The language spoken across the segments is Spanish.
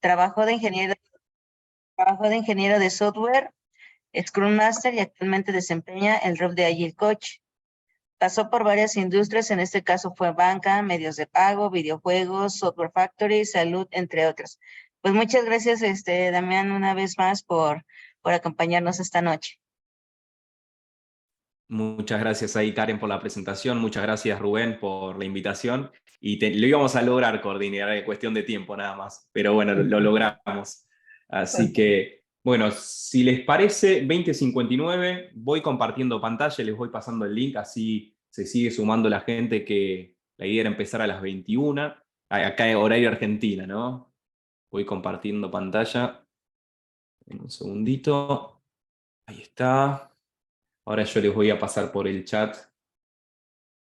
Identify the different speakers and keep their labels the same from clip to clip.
Speaker 1: Trabajó de ingeniero, trabajó de ingeniero de software, Scrum Master y actualmente desempeña el rol de Agile Coach. Pasó por varias industrias, en este caso fue banca, medios de pago, videojuegos, software factory, salud, entre otras. Pues muchas gracias, Damián, una vez más por acompañarnos esta noche.
Speaker 2: Muchas gracias ahí, Karen, por la presentación. Muchas gracias, Rubén, por la invitación. Y lo íbamos a lograr coordinar, en cuestión de tiempo nada más. Pero bueno, lo logramos. Así que, bueno, si les parece, 20:59, voy compartiendo pantalla, les voy pasando el link, así se sigue sumando la gente, que la idea era empezar a las 21. Acá es horario Argentina, ¿no? Voy compartiendo pantalla. Un segundito. Ahí está. Ahora yo les voy a pasar por el chat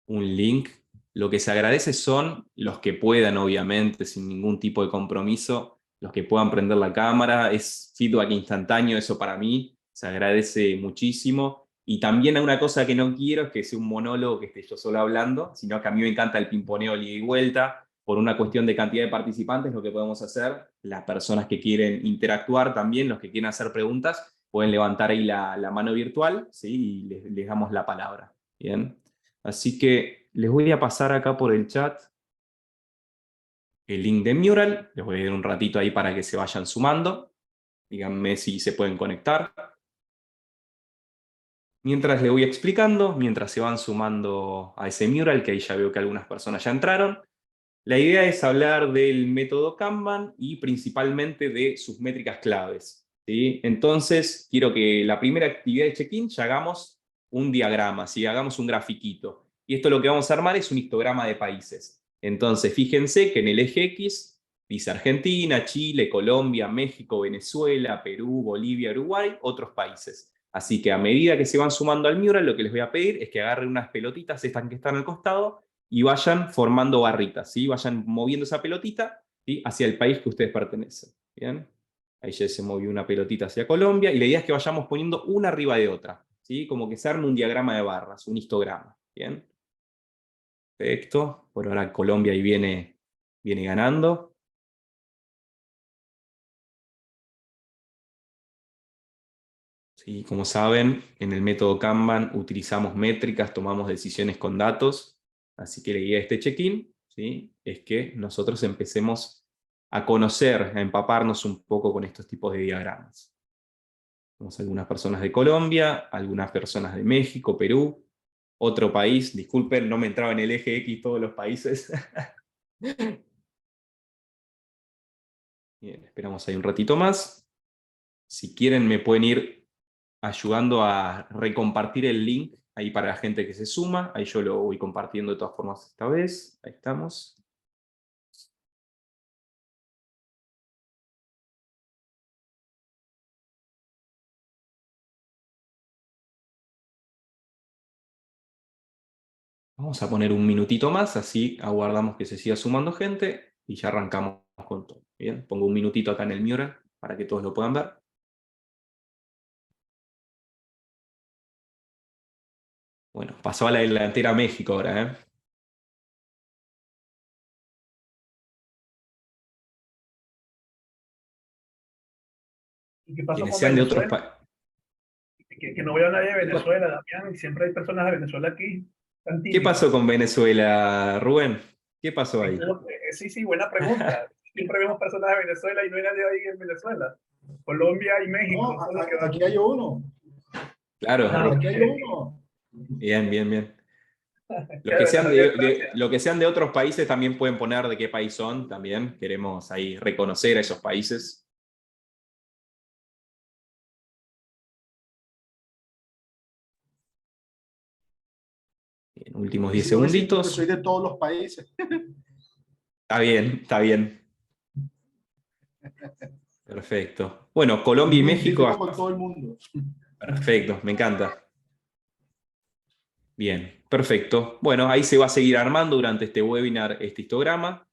Speaker 2: un link. Lo que se agradece son los que puedan, obviamente, sin ningún tipo de compromiso, los que puedan prender la cámara. Es feedback instantáneo, eso para mí se agradece muchísimo. Y también hay una cosa que no quiero, es que sea un monólogo, que esté yo solo hablando, sino que a mí me encanta el pimponeo ida y vuelta. Por una cuestión de cantidad de participantes, lo que podemos hacer, las personas que quieren interactuar también, los que quieren hacer preguntas, pueden levantar ahí la mano virtual, ¿sí? Y les damos la palabra. Bien. Así que les voy a pasar acá por el chat el link de Mural. Les voy a dar un ratito ahí para que se vayan sumando. Díganme si se pueden conectar. Mientras les voy explicando, mientras se van sumando a ese Mural, que ahí ya veo que algunas personas ya entraron, la idea es hablar del método Kanban y principalmente de sus métricas claves, ¿sí? Entonces, quiero que la primera actividad de check-in ya hagamos un diagrama, ¿sí? Hagamos un grafiquito. Y esto lo que vamos a armar es un histograma de países. Entonces, fíjense que en el eje X dice Argentina, Chile, Colombia, México, Venezuela, Perú, Bolivia, Uruguay, otros países. Así que a medida que se van sumando al mural, lo que les voy a pedir es que agarren unas pelotitas, estas que están al costado, y vayan formando barritas, ¿sí? Vayan moviendo esa pelotita, ¿sí? Hacia el país que ustedes pertenecen. ¿Bien? Ahí ya se movió una pelotita hacia Colombia, y la idea es que vayamos poniendo una arriba de otra, ¿sí? Como que se arme un diagrama de barras, un histograma. ¿Bien? Perfecto. Por ahora Colombia ahí viene ganando. ¿Sí? Como saben, en el método Kanban utilizamos métricas, tomamos decisiones con datos, así que la idea de este check-in, ¿sí? Es que nosotros empecemos a conocer, a empaparnos un poco con estos tipos de diagramas. Tenemos algunas personas de Colombia, algunas personas de México, Perú, otro país, disculpen, no me entraba en el eje X todos los países. Bien, esperamos ahí un ratito más. Si quieren me pueden ir ayudando a recompartir el link ahí para la gente que se suma. Ahí yo lo voy compartiendo de todas formas esta vez. Ahí estamos. Vamos a poner un minutito más, así aguardamos que se siga sumando gente y ya arrancamos con todo. Bien, pongo un minutito acá en el mural para que todos lo puedan ver. Bueno, pasó a la delantera México ahora, ¿eh?
Speaker 3: ¿Y qué pasó
Speaker 2: Quienes
Speaker 3: con
Speaker 2: sean de otros
Speaker 3: Venezuela?
Speaker 2: países.
Speaker 3: Que no veo a nadie de Venezuela, Damián, y siempre hay personas de Venezuela aquí, tan
Speaker 2: ¿Qué
Speaker 3: tímidas.
Speaker 2: pasó con Venezuela, Rubén? ¿Qué pasó ahí?
Speaker 3: Sí, sí, buena pregunta. Siempre vemos personas de Venezuela y no hay nadie ahí en Venezuela. Colombia y México.
Speaker 4: No, aquí hay uno.
Speaker 2: Claro.
Speaker 4: Aquí hay uno.
Speaker 2: Bien, bien, bien. Los que sean
Speaker 3: Chévere, gracias.
Speaker 2: lo que sean de otros países también pueden poner de qué país son también. Queremos ahí reconocer a esos países. En últimos 10
Speaker 4: Sigo diciendo que
Speaker 2: segunditos.
Speaker 4: soy de todos los países.
Speaker 2: Está bien, está bien. Perfecto. Bueno, Colombia y
Speaker 4: Me
Speaker 2: México.
Speaker 4: identifico con todo el mundo.
Speaker 2: Perfecto, me encanta. Bien, perfecto. Bueno, ahí se va a seguir armando durante este webinar este histograma.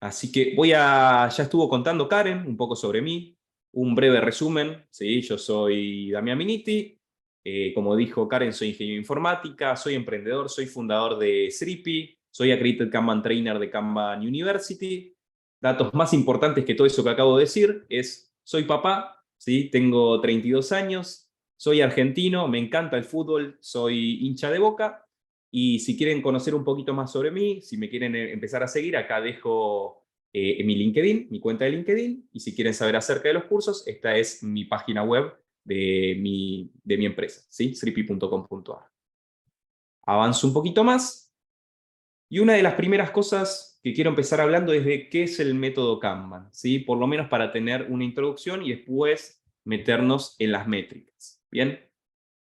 Speaker 2: Así que ya estuvo contando Karen un poco sobre mí, un breve resumen, ¿sí? Yo soy Damián Miniti, como dijo Karen, soy ingeniero de informática, soy emprendedor, soy fundador de Sripi, soy Accredited Kanban Trainer de Kanban University, datos más importantes que todo eso que acabo de decir es, soy papá, ¿sí? Tengo 32 años, soy argentino, me encanta el fútbol, soy hincha de Boca, y si quieren conocer un poquito más sobre mí, si me quieren empezar a seguir, acá dejo mi LinkedIn, mi cuenta de LinkedIn, y si quieren saber acerca de los cursos, esta es mi página web de mi empresa, ¿sí? sripi.com.ar. Avanzo un poquito más, y una de las primeras cosas que quiero empezar hablando es de qué es el método Kanban, ¿sí? Por lo menos para tener una introducción y después meternos en las métricas, ¿bien?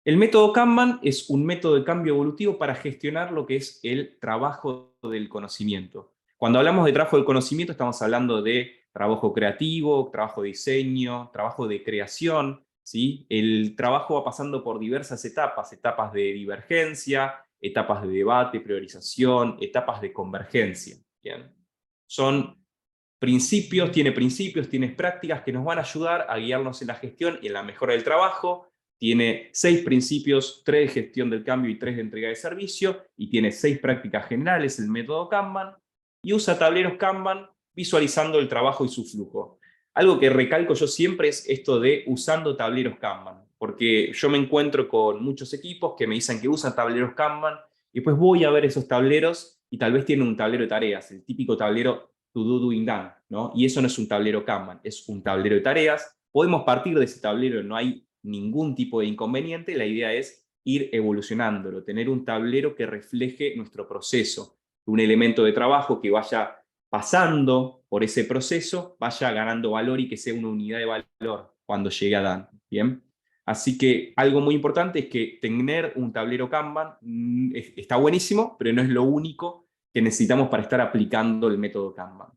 Speaker 2: El método Kanban es un método de cambio evolutivo para gestionar lo que es el trabajo del conocimiento. Cuando hablamos de trabajo del conocimiento, estamos hablando de trabajo creativo, trabajo de diseño, trabajo de creación, ¿sí? El trabajo va pasando por diversas etapas, etapas de divergencia, etapas de debate, priorización, etapas de convergencia, ¿bien? Son principios, tiene prácticas que nos van a ayudar a guiarnos en la gestión y en la mejora del trabajo. Tiene 6 principios, 3 de gestión del cambio y 3 de entrega de servicio, y tiene 6 prácticas generales, el método Kanban, y usa tableros Kanban visualizando el trabajo y su flujo. Algo que recalco yo siempre es esto de usando tableros Kanban, porque yo me encuentro con muchos equipos que me dicen que usan tableros Kanban, y después voy a ver esos tableros y tal vez tienen un tablero de tareas, el típico tablero to do, doing, done, ¿no? Y eso no es un tablero Kanban, es un tablero de tareas. Podemos partir de ese tablero, no hay ningún tipo de inconveniente. La idea es ir evolucionándolo, tener un tablero que refleje nuestro proceso, un elemento de trabajo que vaya pasando por ese proceso, vaya ganando valor y que sea una unidad de valor cuando llegue a Dan, ¿bien? Así que algo muy importante es que tener un tablero Kanban está buenísimo, pero no es lo único que necesitamos para estar aplicando el método Kanban.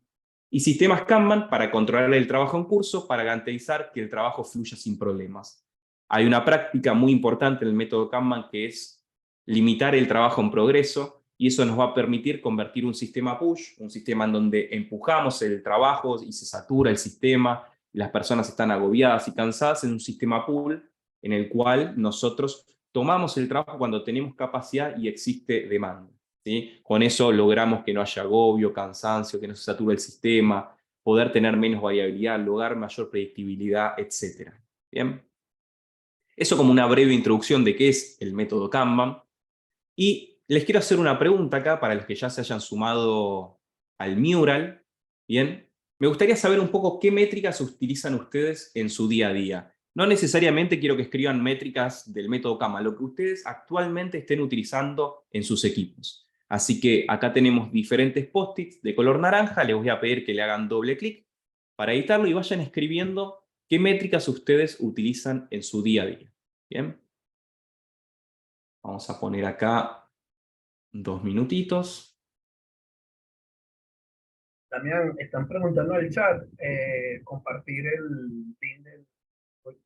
Speaker 2: Y sistemas Kanban para controlar el trabajo en curso, para garantizar que el trabajo fluya sin problemas. Hay una práctica muy importante en el método Kanban que es limitar el trabajo en progreso, y eso nos va a permitir convertir un sistema push, un sistema en donde empujamos el trabajo y se satura el sistema, y las personas están agobiadas y cansadas, en un sistema pull en el cual nosotros tomamos el trabajo cuando tenemos capacidad y existe demanda, ¿sí? Con eso logramos que no haya agobio, cansancio, que no se sature el sistema, poder tener menos variabilidad, lograr mayor predictibilidad, etc. ¿Bien? Eso como una breve introducción de qué es el método Kanban. Y les quiero hacer una pregunta acá para los que ya se hayan sumado al mural. Bien, me gustaría saber un poco qué métricas utilizan ustedes en su día a día. No necesariamente quiero que escriban métricas del método Kanban, lo que ustedes actualmente estén utilizando en sus equipos. Así que acá tenemos diferentes post-its de color naranja. Les voy a pedir que le hagan doble clic para editarlo y vayan escribiendo qué métricas ustedes utilizan en su día a día. Bien, vamos a poner acá 2 minutitos.
Speaker 3: También están preguntando en el chat compartir el pin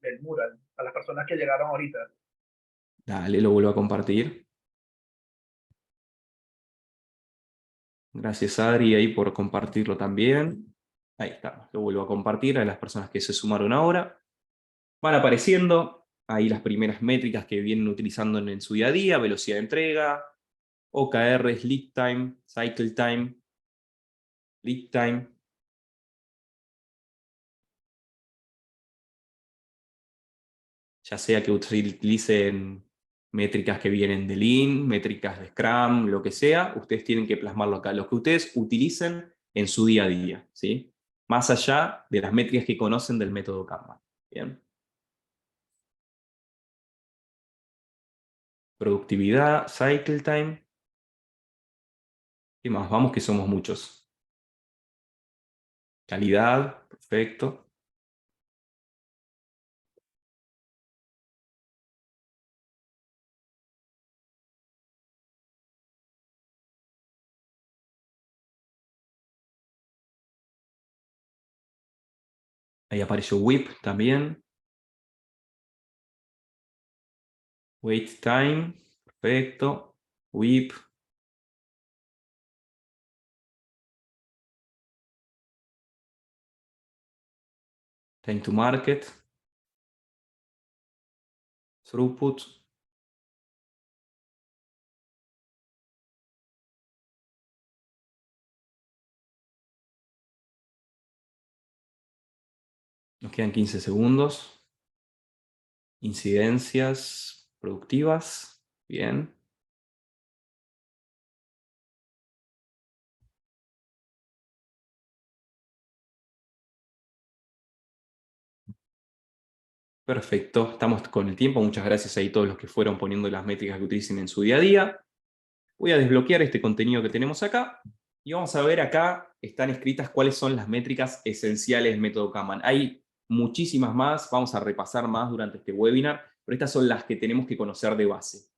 Speaker 3: del mural a las personas que llegaron ahorita.
Speaker 2: Dale, lo vuelvo a compartir. Gracias, Adri, ahí por compartirlo también. Ahí está, lo vuelvo a compartir a las personas que se sumaron ahora. Van apareciendo ahí las primeras métricas que vienen utilizando en su día a día: velocidad de entrega, OKR, lead time, cycle time, lead time. Ya sea que utilicen métricas que vienen de Lean, métricas de Scrum, lo que sea, ustedes tienen que plasmarlo acá, lo que ustedes utilicen en su día a día, ¿sí? Más allá de las métricas que conocen del método Kanban. ¿Bien? Productividad, cycle time. ¿Qué más? Vamos que somos muchos. Calidad, perfecto. Ahí apareció WIP también. Wait time, perfecto. WIP. Time to market. Throughput. Nos quedan 15 segundos. Incidencias productivas. Bien. Perfecto, estamos con el tiempo. Muchas gracias ahí a todos los que fueron poniendo las métricas que utilicen en su día a día. Voy a desbloquear este contenido que tenemos acá y vamos a ver acá, están escritas cuáles son las métricas esenciales del método Kanban. Hay muchísimas más, vamos a repasar más durante este webinar, pero estas son las que tenemos que conocer de base.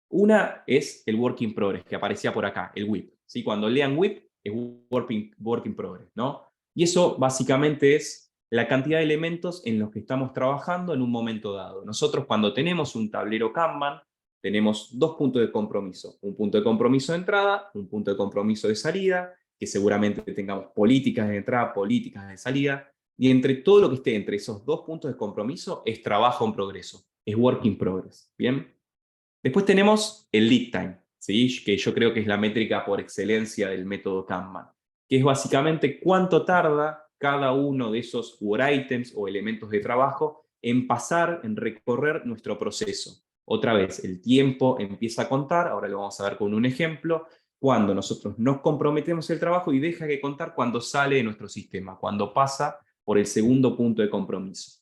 Speaker 2: Una es el Work in Progress, que aparecía por acá, el WIP. ¿Sí? Cuando lean WIP, es work in Progress, ¿no? Y eso básicamente es la cantidad de elementos en los que estamos trabajando en un momento dado. Nosotros cuando tenemos un tablero Kanban, tenemos dos puntos de compromiso. Un punto de compromiso de entrada, un punto de compromiso de salida, que seguramente tengamos políticas de entrada, políticas de salida, y entre todo lo que esté entre esos dos puntos de compromiso es trabajo en progreso, es work in progress, ¿bien? Después tenemos el lead time, ¿sí? Que yo creo que es la métrica por excelencia del método Kanban, que es básicamente cuánto tarda cada uno de esos work items o elementos de trabajo en pasar, en recorrer nuestro proceso. Otra vez, el tiempo empieza a contar, ahora lo vamos a ver con un ejemplo, cuando nosotros nos comprometemos el trabajo y deja de contar cuando sale de nuestro sistema, cuando pasa por el segundo punto de compromiso.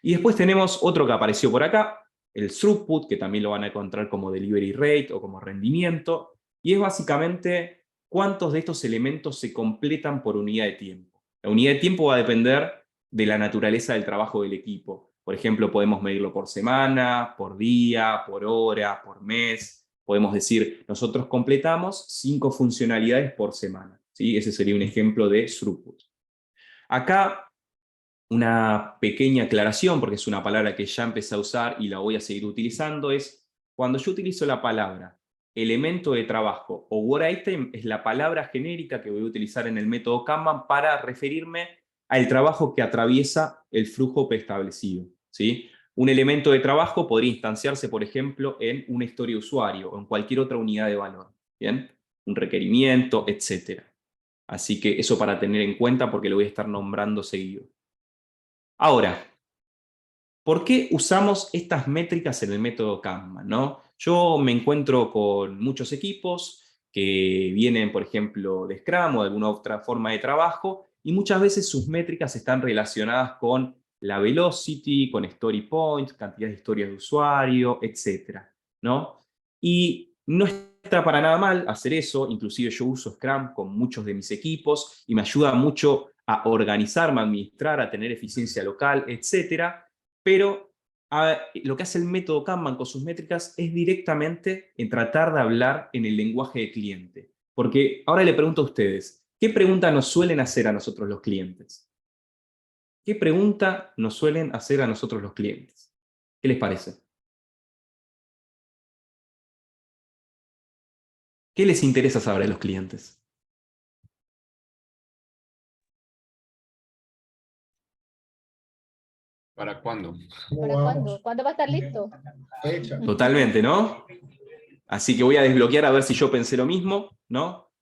Speaker 2: Y después tenemos otro que apareció por acá, el throughput, que también lo van a encontrar como delivery rate o como rendimiento, y es básicamente cuántos de estos elementos se completan por unidad de tiempo. La unidad de tiempo va a depender de la naturaleza del trabajo del equipo. Por ejemplo, podemos medirlo por semana, por día, por hora, por mes. Podemos decir, nosotros completamos 5 funcionalidades por semana. ¿Sí? Ese sería un ejemplo de throughput. Acá una pequeña aclaración, porque es una palabra que ya empecé a usar y la voy a seguir utilizando, es cuando yo utilizo la palabra elemento de trabajo o work item, es la palabra genérica que voy a utilizar en el método Kanban para referirme al trabajo que atraviesa el flujo preestablecido, ¿sí? Un elemento de trabajo podría instanciarse, por ejemplo, en una historia de usuario o en cualquier otra unidad de valor, ¿bien? Un requerimiento, etc. Así que eso para tener en cuenta porque lo voy a estar nombrando seguido. Ahora, ¿por qué usamos estas métricas en el método Kanban, ¿no? Yo me encuentro con muchos equipos que vienen, por ejemplo, de Scrum o de alguna otra forma de trabajo, y muchas veces sus métricas están relacionadas con la velocity, con story points, cantidad de historias de usuario, etc., ¿no? Y no está para nada mal hacer eso, inclusive yo uso Scrum con muchos de mis equipos y me ayuda mucho a organizarme, a administrar, a tener eficiencia local, etcétera. Pero lo que hace el método Kanban con sus métricas es directamente en tratar de hablar en el lenguaje del cliente. Porque ahora le pregunto a ustedes, ¿qué pregunta nos suelen hacer a nosotros los clientes? ¿Qué pregunta nos suelen hacer a nosotros los clientes? ¿Qué les parece? ¿Qué les interesa saber a los clientes?
Speaker 5: ¿Para cuándo?
Speaker 4: ¿Cómo
Speaker 6: ¿Para
Speaker 4: vamos?
Speaker 6: cuándo? ¿Cuándo va a estar listo?
Speaker 4: Fecha.
Speaker 2: Totalmente, ¿no? Así que voy a desbloquear a ver si yo pensé lo mismo, ¿no?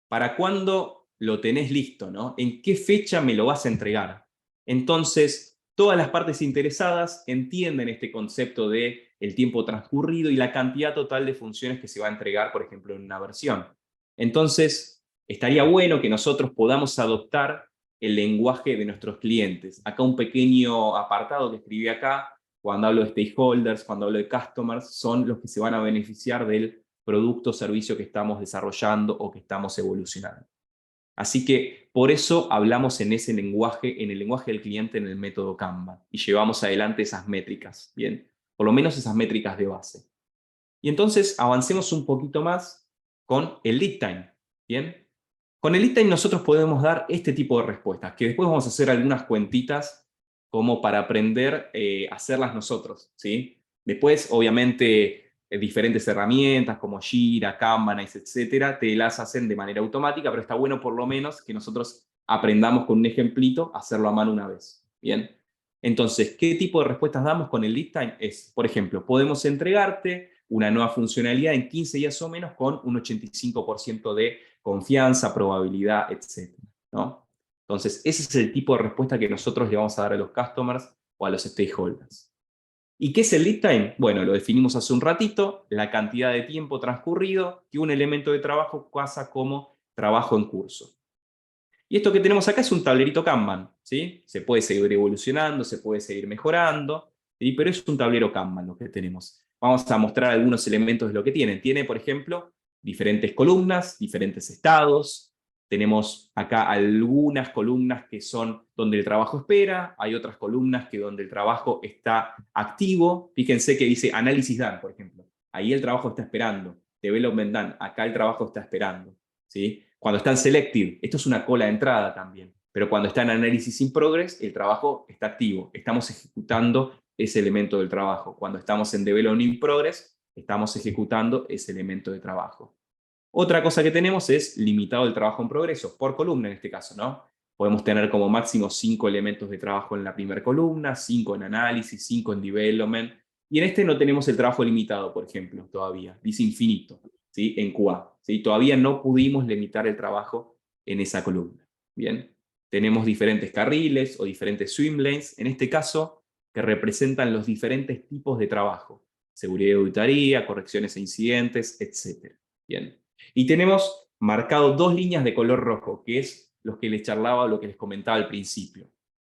Speaker 2: ¿Para cuándo lo tenés listo, ¿no? ¿En qué fecha me lo vas a entregar? Entonces, todas las partes interesadas entienden este concepto de el tiempo transcurrido y la cantidad total de funciones que se va a entregar, por ejemplo, en una versión. Entonces, estaría bueno que nosotros podamos adoptar el lenguaje de nuestros clientes. Acá un pequeño apartado que escribí acá, cuando hablo de stakeholders, cuando hablo de customers, son los que se van a beneficiar del producto o servicio que estamos desarrollando o que estamos evolucionando. Así que por eso hablamos en ese lenguaje, en el lenguaje del cliente en el método Kanban y llevamos adelante esas métricas, ¿bien? Por lo menos esas métricas de base. Y entonces avancemos un poquito más con el lead time, ¿bien? Con el lead time nosotros podemos dar este tipo de respuestas, que después vamos a hacer algunas cuentitas como para aprender a hacerlas nosotros, ¿sí? Después, obviamente, diferentes herramientas como Jira, Kanban, etcétera, te las hacen de manera automática, pero está bueno por lo menos que nosotros aprendamos con un ejemplito a hacerlo a mano una vez, ¿bien? Entonces, ¿qué tipo de respuestas damos con el lead time? Es, por ejemplo, podemos entregarte una nueva funcionalidad en 15 días o menos con un 85% de confianza, probabilidad, etc., ¿no? Entonces, ese es el tipo de respuesta que nosotros le vamos a dar a los customers o a los stakeholders. ¿Y qué es el lead time? Bueno, lo definimos hace un ratito, la cantidad de tiempo transcurrido que un elemento de trabajo pasa como trabajo en curso. Y esto que tenemos acá es un tablerito Kanban, ¿sí? Se puede seguir evolucionando, se puede seguir mejorando, ¿sí? Pero es un tablero Kanban lo que tenemos. Vamos a mostrar algunos elementos de lo que tiene. Tiene, por ejemplo, diferentes columnas, diferentes estados. Tenemos acá algunas columnas que son donde el trabajo espera, hay otras columnas que donde el trabajo está activo. Fíjense que dice análisis done, por ejemplo. Ahí el trabajo está esperando. Development done, acá el trabajo está esperando, ¿sí? Cuando está en selected, esto es una cola de entrada también, pero cuando está en análisis in progress, el trabajo está activo. Estamos ejecutando ese elemento del trabajo. Cuando estamos en development in progress, estamos ejecutando ese elemento de trabajo. Otra cosa que tenemos es limitado el trabajo en progreso, por columna en este caso, ¿no? Podemos tener como máximo 5 elementos de trabajo en la primera columna, 5 en análisis, 5 en development, y en este no tenemos el trabajo limitado, por ejemplo, todavía, dice infinito, ¿sí? En QA, ¿sí? Todavía no pudimos limitar el trabajo en esa columna, ¿bien? Tenemos diferentes carriles o diferentes swim lanes, en este caso, que representan los diferentes tipos de trabajo, seguridad y auditoría, correcciones e incidentes, etc. Bien. Y tenemos marcado 2 líneas de color rojo, que es lo que les charlaba o lo que les comentaba al principio.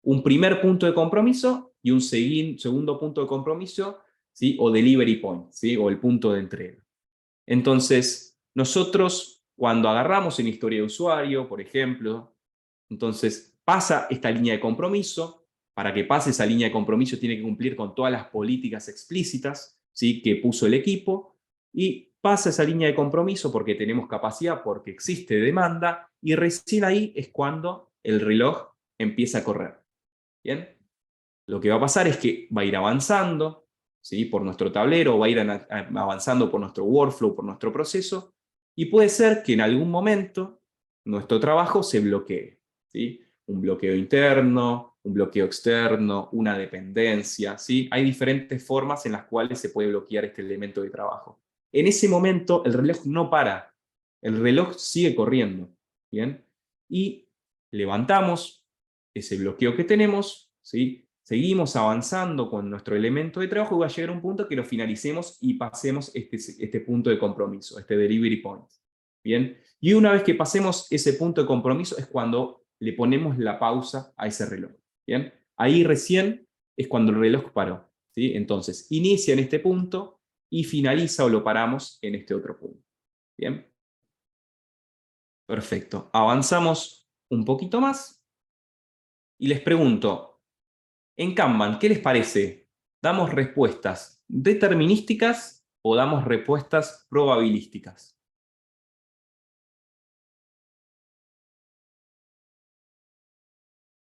Speaker 2: Un primer punto de compromiso y un segundo punto de compromiso, ¿sí? O delivery point, ¿sí? O el punto de entrega. Entonces, nosotros cuando agarramos en historia de usuario, por ejemplo, entonces pasa esta línea de compromiso. Para que pase esa línea de compromiso tiene que cumplir con todas las políticas explícitas, ¿sí? Que puso el equipo, y pasa esa línea de compromiso porque tenemos capacidad, porque existe demanda, y recién ahí es cuando el reloj empieza a correr. ¿Bien? Lo que va a pasar es que va a ir avanzando, ¿sí? Por nuestro tablero, va a ir avanzando por nuestro workflow, por nuestro proceso, y puede ser que en algún momento nuestro trabajo se bloquee, ¿sí? Un bloqueo interno, un bloqueo externo, una dependencia, ¿sí? Hay diferentes formas en las cuales se puede bloquear este elemento de trabajo. En ese momento el reloj no para, el reloj sigue corriendo, ¿bien? Y levantamos ese bloqueo que tenemos, ¿sí? Seguimos avanzando con nuestro elemento de trabajo y va a llegar un punto que lo finalicemos y pasemos este punto de compromiso, este delivery point. ¿Bien? Y una vez que pasemos ese punto de compromiso es cuando le ponemos la pausa a ese reloj. ¿Bien? Ahí recién es cuando el reloj paró, ¿sí? Entonces, inicia en este punto y finaliza o lo paramos en este otro punto. ¿Bien? Perfecto. Avanzamos un poquito más y les pregunto, en Kanban, ¿qué les parece? ¿Damos respuestas determinísticas o damos respuestas probabilísticas?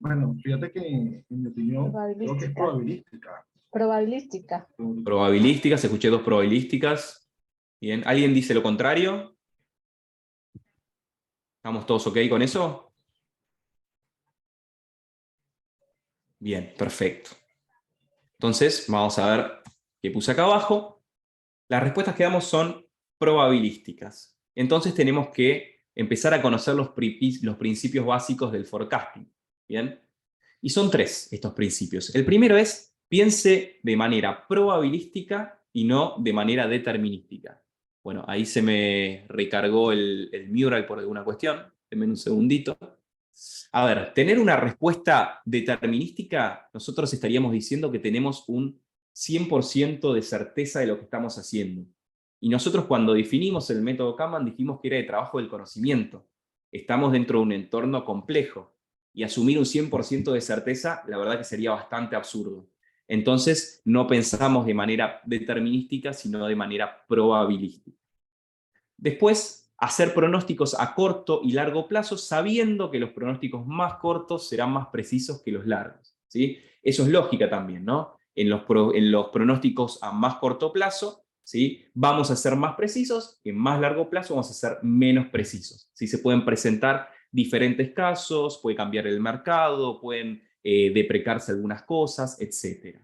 Speaker 4: Bueno, fíjate que en mi opinión creo que es probabilística.
Speaker 5: Probabilística.
Speaker 2: Probabilísticas, escuché 2 probabilísticas. Bien, ¿alguien dice lo contrario? ¿Estamos todos ok con eso? Bien, perfecto. Entonces, vamos a ver qué puse acá abajo. Las respuestas que damos son probabilísticas. Entonces tenemos que empezar a conocer los principios básicos del forecasting. ¿Bien? Y son 3 estos principios. El primero es, piense de manera probabilística y no de manera determinística. Bueno, ahí se me recargó el mural por alguna cuestión. Denme un segundito. A ver, tener una respuesta determinística, nosotros estaríamos diciendo que tenemos un 100% de certeza de lo que estamos haciendo. Y nosotros cuando definimos el método Kanban dijimos que era de trabajo del conocimiento. Estamos dentro de un entorno complejo y asumir un 100% de certeza, la verdad que sería bastante absurdo. Entonces no pensamos de manera determinística, sino de manera probabilística. Después, hacer pronósticos a corto y largo plazo, sabiendo que los pronósticos más cortos serán más precisos que los largos, ¿sí? Eso es lógica también, ¿no? En los pronósticos a más corto plazo, ¿sí? Vamos a ser más precisos, en más largo plazo vamos a ser menos precisos, ¿sí? Se pueden presentar diferentes casos, puede cambiar el mercado, pueden deprecarse algunas cosas, etc.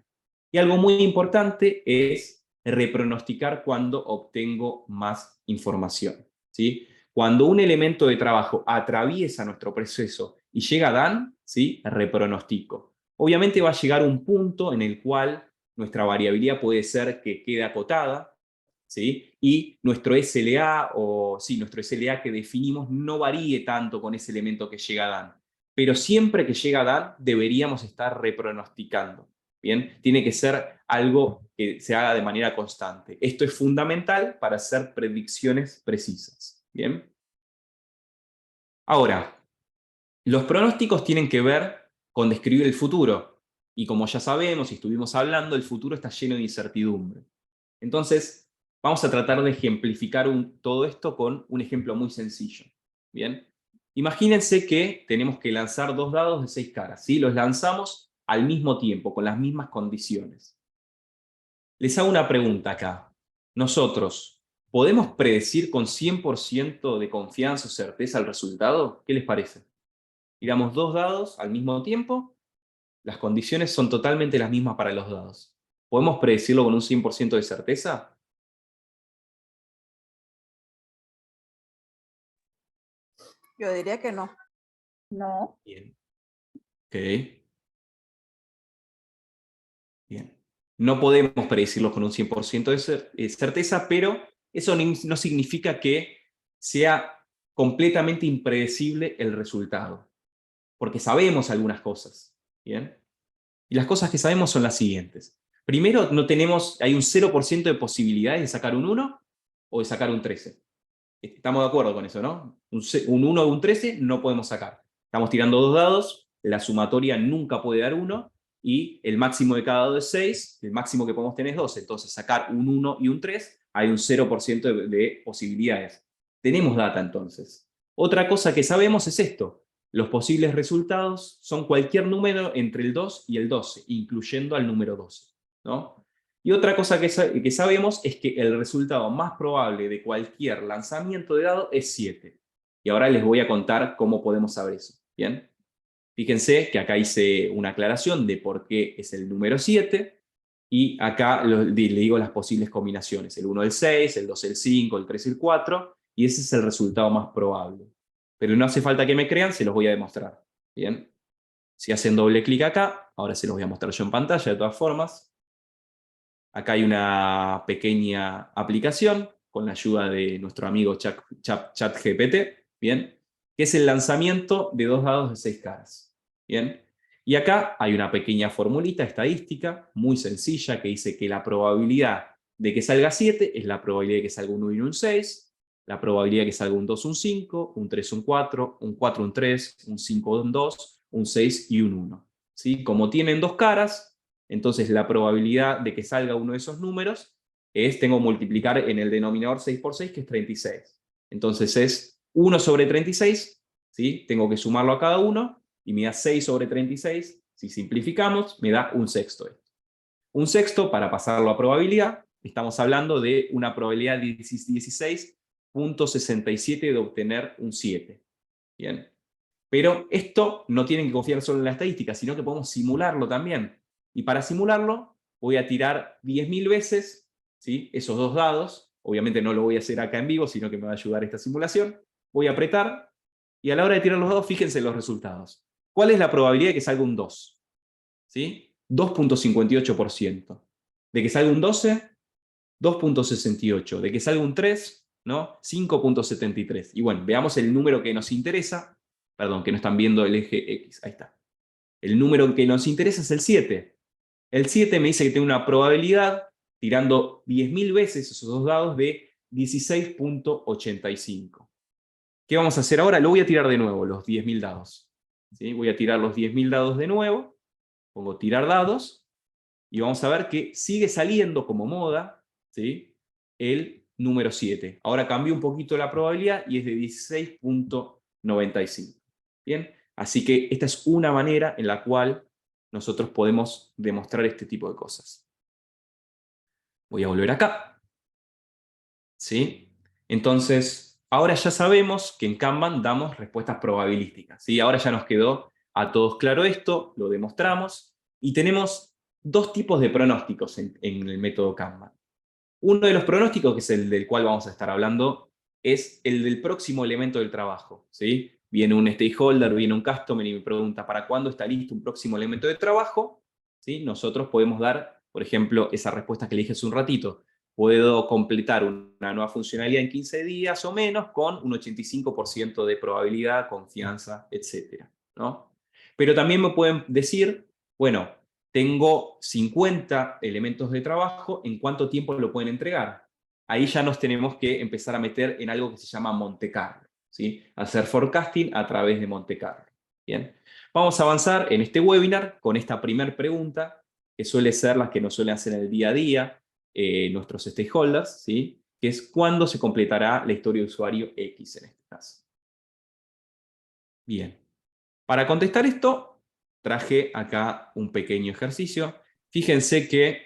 Speaker 2: Y algo muy importante es repronosticar cuando obtengo más información, ¿sí? Cuando un elemento de trabajo atraviesa nuestro proceso y llega Dan, ¿sí? Repronostico. Obviamente va a llegar un punto en el cual nuestra variabilidad puede ser que quede acotada, ¿sí? Y nuestro SLA, nuestro SLA que definimos no varíe tanto con ese elemento que llega Dan. Pero siempre que llega Dan, deberíamos estar repronosticando. ¿Bien? Tiene que ser algo que se haga de manera constante. Esto es fundamental para hacer predicciones precisas. ¿Bien? Ahora, los pronósticos tienen que ver con describir el futuro. Y como ya sabemos y estuvimos hablando, el futuro está lleno de incertidumbre. Entonces, vamos a tratar de ejemplificar todo esto con un ejemplo muy sencillo. ¿Bien? Imagínense que tenemos que lanzar 2 dados de 6 caras. ¿Sí? Los lanzamos al mismo tiempo, con las mismas condiciones. Les hago una pregunta acá. Nosotros, ¿podemos predecir con 100% de confianza o certeza el resultado? ¿Qué les parece? Tiramos 2 dados al mismo tiempo, las condiciones son totalmente las mismas para los dados. ¿Podemos predecirlo con un 100% de certeza?
Speaker 5: Yo diría que no.
Speaker 6: No.
Speaker 2: Bien. Ok. Bien. No podemos predecirlo con un 100% de certeza, pero eso no significa que sea completamente impredecible el resultado, porque sabemos algunas cosas. ¿Bien? Y las cosas que sabemos son las siguientes. Primero, hay un 0% de posibilidades de sacar un 1 o de sacar un 13. Estamos de acuerdo con eso, ¿no? Un 1 o un 13 no podemos sacar. Estamos tirando 2 dados, la sumatoria nunca puede dar 1, y el máximo de cada dado es 6, el máximo que podemos tener es 12. Entonces, sacar un 1 y un 3, hay un 0% de posibilidades. Tenemos data entonces. Otra cosa que sabemos es esto. Los posibles resultados son cualquier número entre el 2 y el 12, incluyendo al número 12, ¿no? Y otra cosa que sabemos es que el resultado más probable de cualquier lanzamiento de dado es 7. Y ahora les voy a contar cómo podemos saber eso. ¿Bien? Fíjense que acá hice una aclaración de por qué es el número 7, y acá le digo las posibles combinaciones. El 1 el 6, el 2 el 5, el 3 el 4, y ese es el resultado más probable. Pero no hace falta que me crean, se los voy a demostrar. ¿Bien? Si hacen doble clic acá, ahora se los voy a mostrar yo en pantalla de todas formas. Acá hay una pequeña aplicación con la ayuda de nuestro amigo ChatGPT, ¿bien? Que es el lanzamiento de 2 dados de 6 caras. ¿Bien? Y acá hay una pequeña formulita estadística muy sencilla que dice que la probabilidad de que salga 7 es la probabilidad de que salga un 1 y un 6, la probabilidad de que salga un 2 un 5, un 3 un 4, un 4 un 3, un 5 un 2, un 6 y un 1. ¿Sí? Como tienen 2 caras, entonces la probabilidad de que salga uno de esos números tengo que multiplicar en el denominador 6 por 6, que es 36. Entonces es 1 sobre 36, ¿sí? Tengo que sumarlo a cada uno, y me da 6 sobre 36. Si simplificamos, me da un sexto. Un sexto, para pasarlo a probabilidad, estamos hablando de una probabilidad de 16.67 de obtener un 7. ¿Bien? Pero esto no tienen que confiar solo en la estadística, sino que podemos simularlo también. Y para simularlo, voy a tirar 10.000 veces, ¿sí? Esos 2 dados. Obviamente no lo voy a hacer acá en vivo, sino que me va a ayudar esta simulación. Voy a apretar, y a la hora de tirar los dados, fíjense en los resultados. ¿Cuál es la probabilidad de que salga un 2? ¿Sí? 2.58%. De que salga un 12, 2.68. De que salga un 3, ¿no? 5.73. Y bueno, veamos el número que nos interesa. Perdón, que no están viendo el eje X. Ahí está. El número que nos interesa es el 7. El 7 me dice que tengo una probabilidad, tirando 10.000 veces esos 2 dados, de 16.85. ¿Qué vamos a hacer ahora? Lo voy a tirar de nuevo, los 10.000 dados. ¿Sí? Voy a tirar los 10.000 dados de nuevo. Pongo tirar dados. Y vamos a ver que sigue saliendo como moda, ¿sí? El número 7. Ahora cambió un poquito la probabilidad y es de 16.95. ¿Bien? Así que esta es una manera en la cual nosotros podemos demostrar este tipo de cosas. Voy a volver acá. ¿Sí? Entonces, ahora ya sabemos que en Kanban damos respuestas probabilísticas. ¿Sí? Ahora ya nos quedó a todos claro esto, lo demostramos, y tenemos 2 tipos de pronósticos en el método Kanban. Uno de los pronósticos, que es el del cual vamos a estar hablando, es el del próximo elemento del trabajo. ¿Sí? viene un stakeholder, viene un customer y me pregunta ¿para cuándo está listo un próximo elemento de trabajo? ¿Sí? Nosotros podemos dar, por ejemplo, esa respuesta que le dije hace un ratito. Puedo completar una nueva funcionalidad en 15 días o menos con un 85% de probabilidad, confianza, etc., ¿no? Pero también me pueden decir, bueno, tengo 50 elementos de trabajo, ¿en cuánto tiempo lo pueden entregar? Ahí ya nos tenemos que empezar a meter en algo que se llama Monte Carlo, ¿sí? Hacer forecasting a través de Monte Carlo. Bien. Vamos a avanzar en este webinar con esta primera pregunta, que suele ser las que nos suelen hacer en el día a día nuestros stakeholders, ¿sí? Que es ¿cuándo se completará la historia de usuario X en este caso? Bien. Para contestar esto, traje acá un pequeño ejercicio. Fíjense que,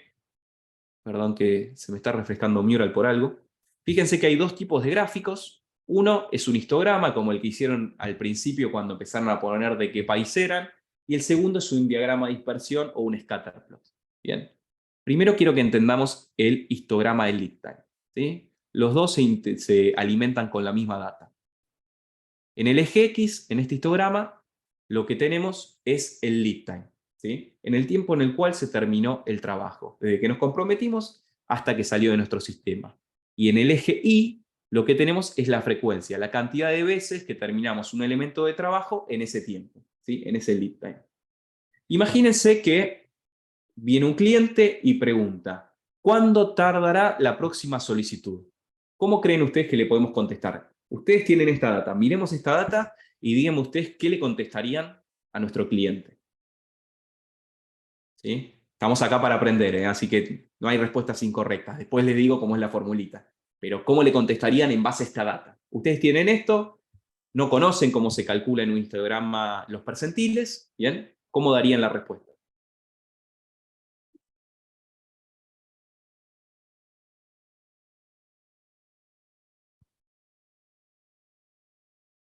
Speaker 2: perdón que se me está refrescando Mural por algo. Fíjense que hay dos tipos de gráficos. Uno es un histograma, como el que hicieron al principio cuando empezaron a poner de qué país eran. Y el segundo es un diagrama de dispersión o un scatterplot. Bien. Primero quiero que entendamos el histograma del lead time, ¿sí? Los dos se alimentan con la misma data. En el eje X, en este histograma, lo que tenemos es el lead time, ¿sí? En el tiempo en el cual se terminó el trabajo, desde que nos comprometimos hasta que salió de nuestro sistema. Y en el eje Y, lo que tenemos es la frecuencia, la cantidad de veces que terminamos un elemento de trabajo en ese tiempo, ¿sí? En ese lead time. Imagínense que viene un cliente y pregunta, ¿cuándo tardará la próxima solicitud? ¿Cómo creen ustedes que le podemos contestar? Ustedes tienen esta data, miremos esta data y díganme ustedes qué le contestarían a nuestro cliente. ¿Sí? Estamos acá para aprender, así que no hay respuestas incorrectas. Después les digo cómo es la formulita. Pero ¿cómo le contestarían en base a esta data? Ustedes tienen esto, no conocen cómo se calcula en un histograma los percentiles, ¿bien? ¿Cómo darían la respuesta?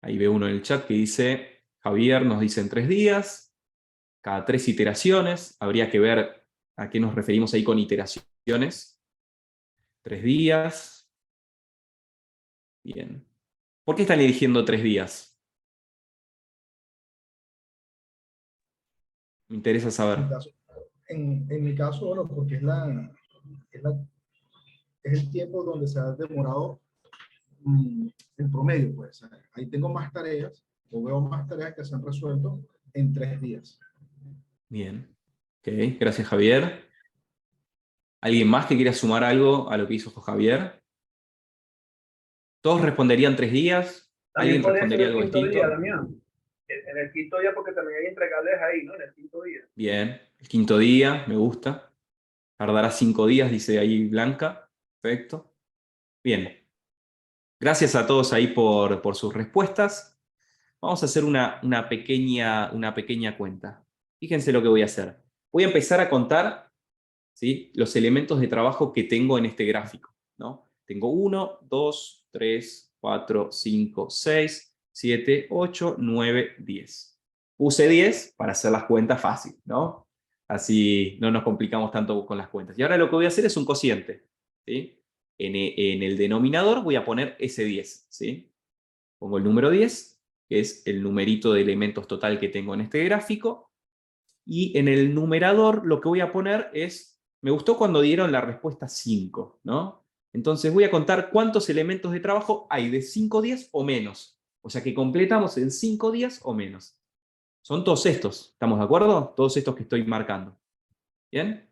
Speaker 2: Ahí ve uno en el chat que dice, Javier nos dice en 3 días, cada 3 iteraciones, habría que ver a qué nos referimos ahí con iteraciones. 3 días. Bien. ¿Por qué están eligiendo 3 días? Me interesa saber.
Speaker 4: En mi caso, bueno, porque es el tiempo donde se ha demorado en promedio, pues. Ahí tengo más tareas, o veo más tareas que se han resuelto en 3 días.
Speaker 2: Bien. Ok, gracias Javier. ¿Alguien más que quiera sumar algo a lo que hizo Javier? ¿Todos responderían 3 días?
Speaker 3: También
Speaker 2: ¿Alguien
Speaker 3: podría ser
Speaker 2: respondería
Speaker 3: el
Speaker 2: algo
Speaker 3: quinto
Speaker 2: distinto?
Speaker 3: día, Damián. En el quinto día, porque también hay entregables ahí, ¿no? En el quinto día.
Speaker 2: Bien, el quinto día, me gusta. Tardará 5 días, dice ahí Blanca. Perfecto. Bien. Gracias a todos ahí por sus respuestas. Vamos a hacer una pequeña cuenta. Fíjense lo que voy a hacer. Voy a empezar a contar, ¿sí?, los elementos de trabajo que tengo en este gráfico, ¿no? Tengo 1, 2, 3, 4, 5, 6, 7, 8, 9, 10. Puse 10 para hacer las cuentas fácil, ¿no? Así no nos complicamos tanto con las cuentas. Y ahora lo que voy a hacer es un cociente, ¿sí? En el denominador voy a poner ese 10, ¿sí? Pongo el número 10, que es el numerito de elementos total que tengo en este gráfico, y en el numerador lo que voy a poner es, me gustó cuando dieron la respuesta 5, ¿no? Entonces voy a contar cuántos elementos de trabajo hay de 5 días o menos. O sea que completamos en 5 días o menos. Son todos estos, ¿estamos de acuerdo? Todos estos que estoy marcando. ¿Bien?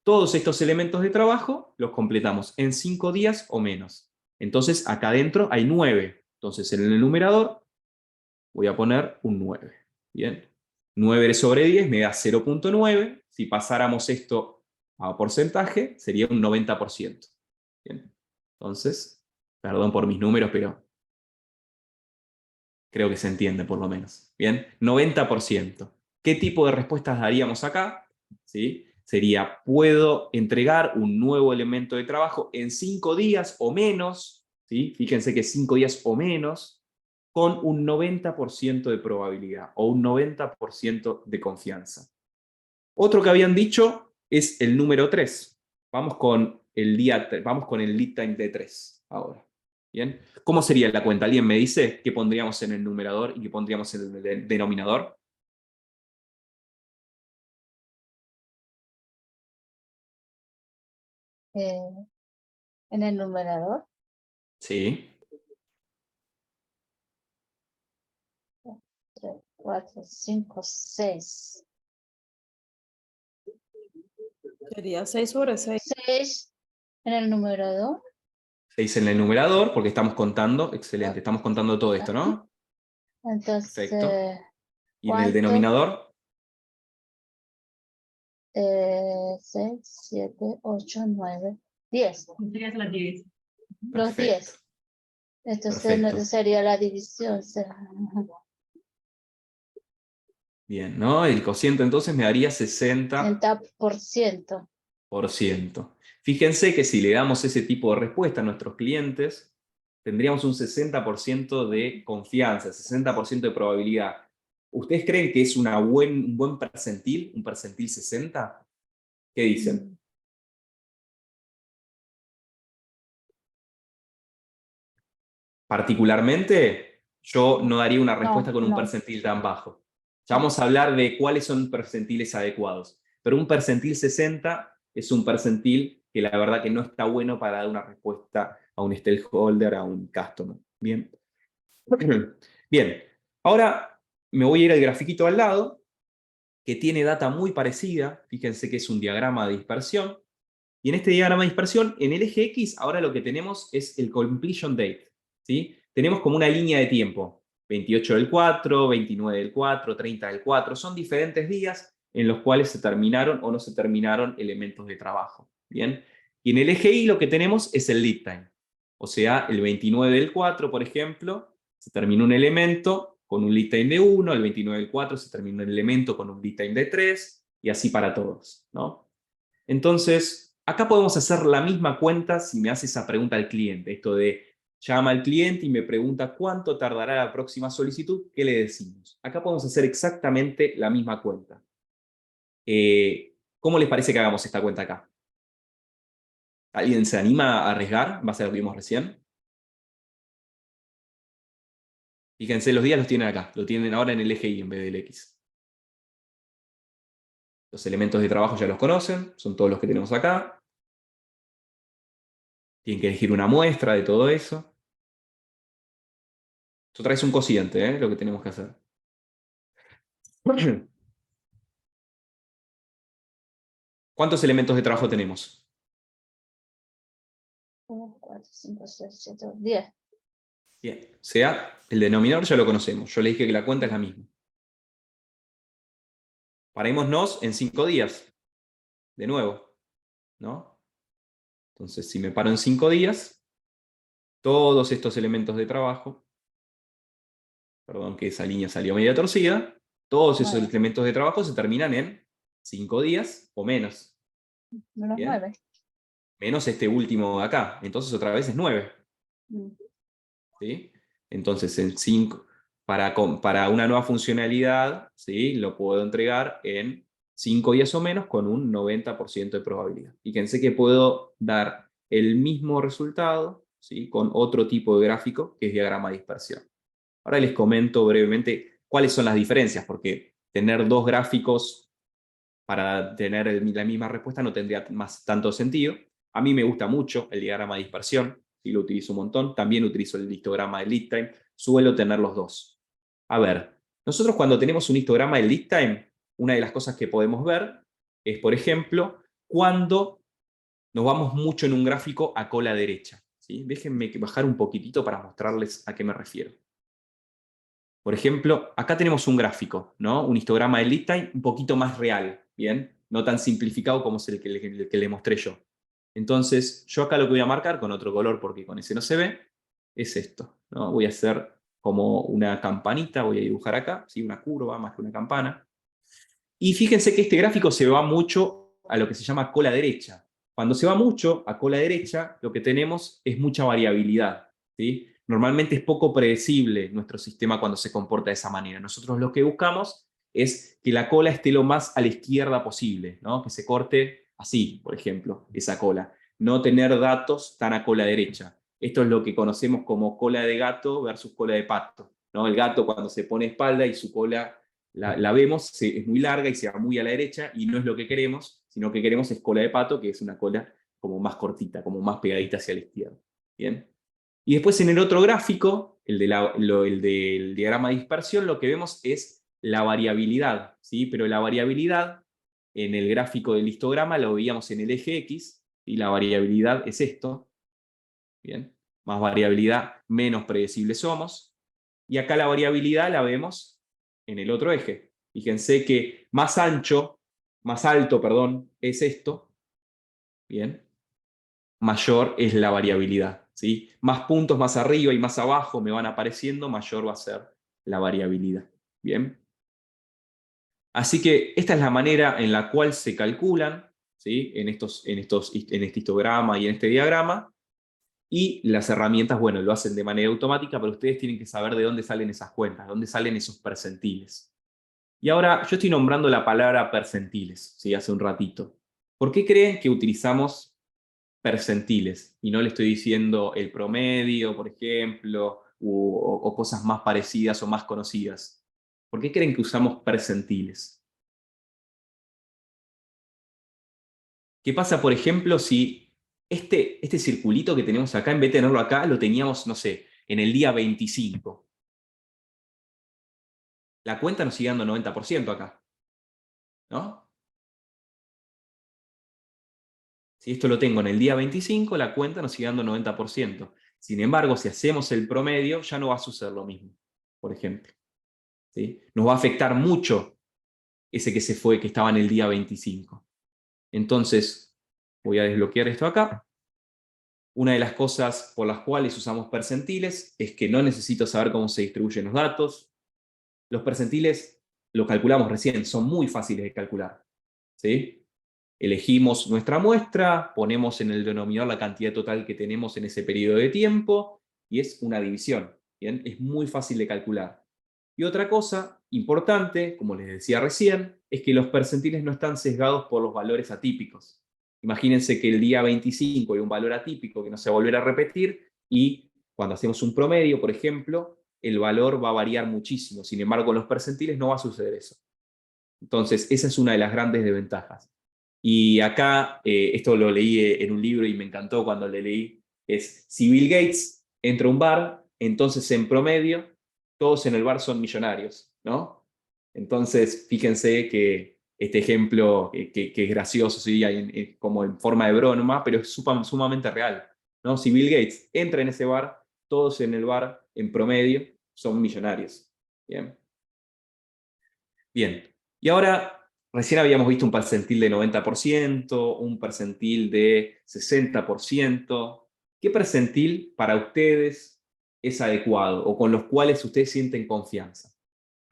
Speaker 2: Todos estos elementos de trabajo los completamos en 5 días o menos. Entonces acá adentro hay 9. Entonces en el numerador voy a poner un 9. Bien. 9 sobre 10 me da 0.9. Si pasáramos esto a porcentaje, sería un 90%. Bien. Entonces, perdón por mis números, pero creo que se entiende por lo menos. Bien. 90%. ¿Qué tipo de respuestas daríamos acá? ¿Sí? Sería, puedo entregar un nuevo elemento de trabajo en 5 días o menos. ¿Sí? Fíjense que 5 días o menos, con un 90% de probabilidad o un 90% de confianza. Otro que habían dicho es el número 3. Vamos con el lead time de 3 ahora. ¿Bien? ¿Cómo sería la cuenta? ¿Alguien me dice qué pondríamos en el numerador y qué pondríamos en el denominador?
Speaker 6: En el numerador,
Speaker 2: Sí.
Speaker 6: 3, 4, 5, 6.
Speaker 5: Sería 6 sobre 6.
Speaker 6: 6 en el numerador.
Speaker 2: 6 en el numerador, porque estamos contando, excelente, estamos contando todo esto, ¿no?
Speaker 6: Entonces,
Speaker 2: Perfecto. ¿Y en el
Speaker 6: ¿cuánto?
Speaker 2: denominador?
Speaker 6: 6, 7, 8, 9, 10. Los 10.
Speaker 2: Perfecto.
Speaker 6: Entonces
Speaker 2: Perfecto.
Speaker 6: sería la división.
Speaker 2: Bien, ¿no? El cociente entonces me daría 60%.
Speaker 6: 60%.
Speaker 2: Fíjense que si le damos ese tipo de respuesta a nuestros clientes, tendríamos un 60% de confianza, 60% de probabilidad. ¿Ustedes creen que es un buen percentil, un percentil 60? ¿Qué dicen? Particularmente, yo no daría una respuesta con un
Speaker 6: No.
Speaker 2: percentil tan bajo. Ya vamos a hablar de cuáles son percentiles adecuados. Pero un percentil 60 es un percentil que la verdad que no está bueno para dar una respuesta a un stakeholder, a un customer. Bien. Bien. Ahora me voy a ir al grafiquito al lado, que tiene data muy parecida. Fíjense que es un diagrama de dispersión. Y en este diagrama de dispersión, en el eje X, ahora lo que tenemos es el completion date. ¿Sí? Tenemos como una línea de tiempo. 28 del 4, 29 del 4, 30 del 4. Son diferentes días en los cuales se terminaron o no se terminaron elementos de trabajo. ¿Bien? Y en el eje Y lo que tenemos es el lead time. O sea, el 29 del 4, por ejemplo, se terminó un elemento con un lead time de 1, el 29 del 4 se terminó un elemento con un lead time de 3, y así para todos, ¿no? Entonces, acá podemos hacer la misma cuenta si me hace esa pregunta al cliente. Esto de llama al cliente y me pregunta cuánto tardará la próxima solicitud, ¿qué le decimos? Acá podemos hacer exactamente la misma cuenta. ¿Cómo les parece que hagamos esta cuenta acá? ¿Alguien se anima a arriesgar? ¿Va a ser lo que vimos recién? Fíjense, los días los tienen acá. Lo tienen ahora en el eje Y en vez del X. Los elementos de trabajo ya los conocen. Son todos los que tenemos acá. Tienen que elegir una muestra de todo eso. Esto trae un cociente, lo que tenemos que hacer. ¿Cuántos elementos de trabajo tenemos?
Speaker 6: 1, 4, 5, 6, 7, 10.
Speaker 2: Bien. O sea, el denominador ya lo conocemos. Yo le dije que la cuenta es la misma. Parémonos en 5 días. De nuevo, ¿no? Entonces, si me paro en 5 días, todos estos elementos de trabajo, perdón que esa línea salió media torcida, todos esos elementos de trabajo se terminan en 5 días o menos.
Speaker 6: Menos
Speaker 2: Bien.
Speaker 6: 9.
Speaker 2: Menos este último de acá. Entonces otra vez es 9. ¿Sí? Entonces en 5, para una nueva funcionalidad, ¿sí? Lo puedo entregar en 5 días o menos con un 90% de probabilidad. Fíjense que puedo dar el mismo resultado, ¿sí? Con otro tipo de gráfico que es diagrama de dispersión. Ahora les comento brevemente cuáles son las diferencias, porque tener dos gráficos para tener la misma respuesta no tendría tanto sentido. A mí me gusta mucho el diagrama de dispersión, y lo utilizo un montón. También utilizo el histograma de lead time. Suelo tener los dos. A ver, nosotros cuando tenemos un histograma de lead time, una de las cosas que podemos ver es, por ejemplo, cuando nos vamos mucho en un gráfico a cola derecha. ¿Sí? Déjenme bajar un poquitito para mostrarles a qué me refiero. Por ejemplo, acá tenemos un gráfico, ¿no? Un histograma de lead time un poquito más real, ¿bien? No tan simplificado como es el que le mostré yo. Entonces, yo acá lo que voy a marcar con otro color, porque con ese no se ve, es esto, ¿no? Voy a hacer como una campanita, voy a dibujar acá, ¿sí? Una curva más que una campana. Y fíjense que este gráfico se va mucho a lo que se llama cola derecha. Cuando se va mucho a cola derecha, lo que tenemos es mucha variabilidad, ¿sí? Normalmente es poco predecible nuestro sistema cuando se comporta de esa manera. Nosotros lo que buscamos es que la cola esté lo más a la izquierda posible, ¿no? Que se corte así, por ejemplo, esa cola. No tener datos tan a cola derecha. Esto es lo que conocemos como cola de gato versus cola de pato, ¿no? El gato cuando se pone espalda y su cola la vemos, es muy larga y se va muy a la derecha, y no es lo que queremos, sino que queremos es cola de pato, que es una cola como más cortita, como más pegadita hacia la izquierda. ¿Bien? Y después en el otro gráfico, el del diagrama de dispersión, lo que vemos es la variabilidad, ¿sí? Pero la variabilidad en el gráfico del histograma lo veíamos en el eje X, y la variabilidad es esto. ¿Bien? Más variabilidad, menos predecibles somos. Y acá la variabilidad la vemos en el otro eje. Fíjense que más alto, perdón, es esto. Bien. Mayor es la variabilidad, ¿sí? Más puntos más arriba y más abajo me van apareciendo, mayor va a ser la variabilidad. Bien. Así que esta es la manera en la cual se calculan, ¿sí? en este histograma y en este diagrama. Y las herramientas, bueno, lo hacen de manera automática, pero ustedes tienen que saber de dónde salen esas cuentas, de dónde salen esos percentiles. Y ahora, yo estoy nombrando la palabra percentiles, ¿sí? Hace un ratito. ¿Por qué creen que utilizamos percentiles? Y no le estoy diciendo el promedio, por ejemplo, o cosas más parecidas o más conocidas. ¿Por qué creen que usamos percentiles? ¿Qué pasa, por ejemplo, si este circulito que tenemos acá, en vez de tenerlo acá, lo teníamos, no sé, en el día 25? La cuenta nos sigue dando 90% acá, ¿no? Si esto lo tengo en el día 25, la cuenta nos sigue dando 90%. Sin embargo, si hacemos el promedio, ya no va a suceder lo mismo, por ejemplo. ¿Sí? Nos va a afectar mucho ese que se fue, que estaba en el día 25. Entonces, voy a desbloquear esto acá. Una de las cosas por las cuales usamos percentiles es que no necesito saber cómo se distribuyen los datos. Los percentiles, los calculamos recién, son muy fáciles de calcular. ¿Sí? Elegimos nuestra muestra, ponemos en el denominador la cantidad total que tenemos en ese periodo de tiempo, y es una división. ¿Bien? Es muy fácil de calcular. Y otra cosa importante, como les decía recién, es que los percentiles no están sesgados por los valores atípicos. Imagínense que el día 25 hay un valor atípico que no se va a volver a repetir, y cuando hacemos un promedio, por ejemplo, el valor va a variar muchísimo. Sin embargo, con los percentiles no va a suceder eso. Entonces, esa es una de las grandes desventajas. Y acá, esto lo leí en un libro y me encantó cuando le leí, es: si Bill Gates entra a un bar, entonces en promedio todos en el bar son millonarios, ¿no? Entonces, fíjense que este ejemplo, que es gracioso, ¿sí? Como en forma de broma, pero es sumamente real, ¿no? Si Bill Gates entra en ese bar, todos en el bar en promedio son millonarios. Bien. Bien. Y ahora, recién habíamos visto un percentil de 90%, un percentil de 60%. ¿Qué percentil para ustedes es adecuado o con los cuales ustedes sienten confianza?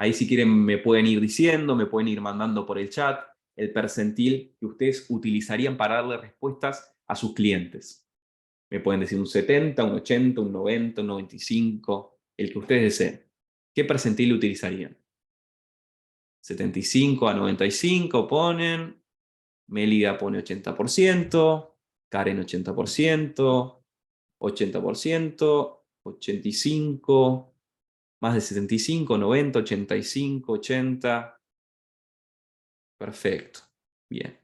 Speaker 2: Ahí, si quieren, me pueden ir diciendo, me pueden ir mandando por el chat el percentil que ustedes utilizarían para darle respuestas a sus clientes. Me pueden decir un 70, un 80, un 90, un 95, el que ustedes deseen. ¿Qué percentil utilizarían? 75 a 95 ponen, Mélida pone 80%, Karen 80%, 80%, 85%, más de 75, 90, 85, 80. Perfecto. Bien.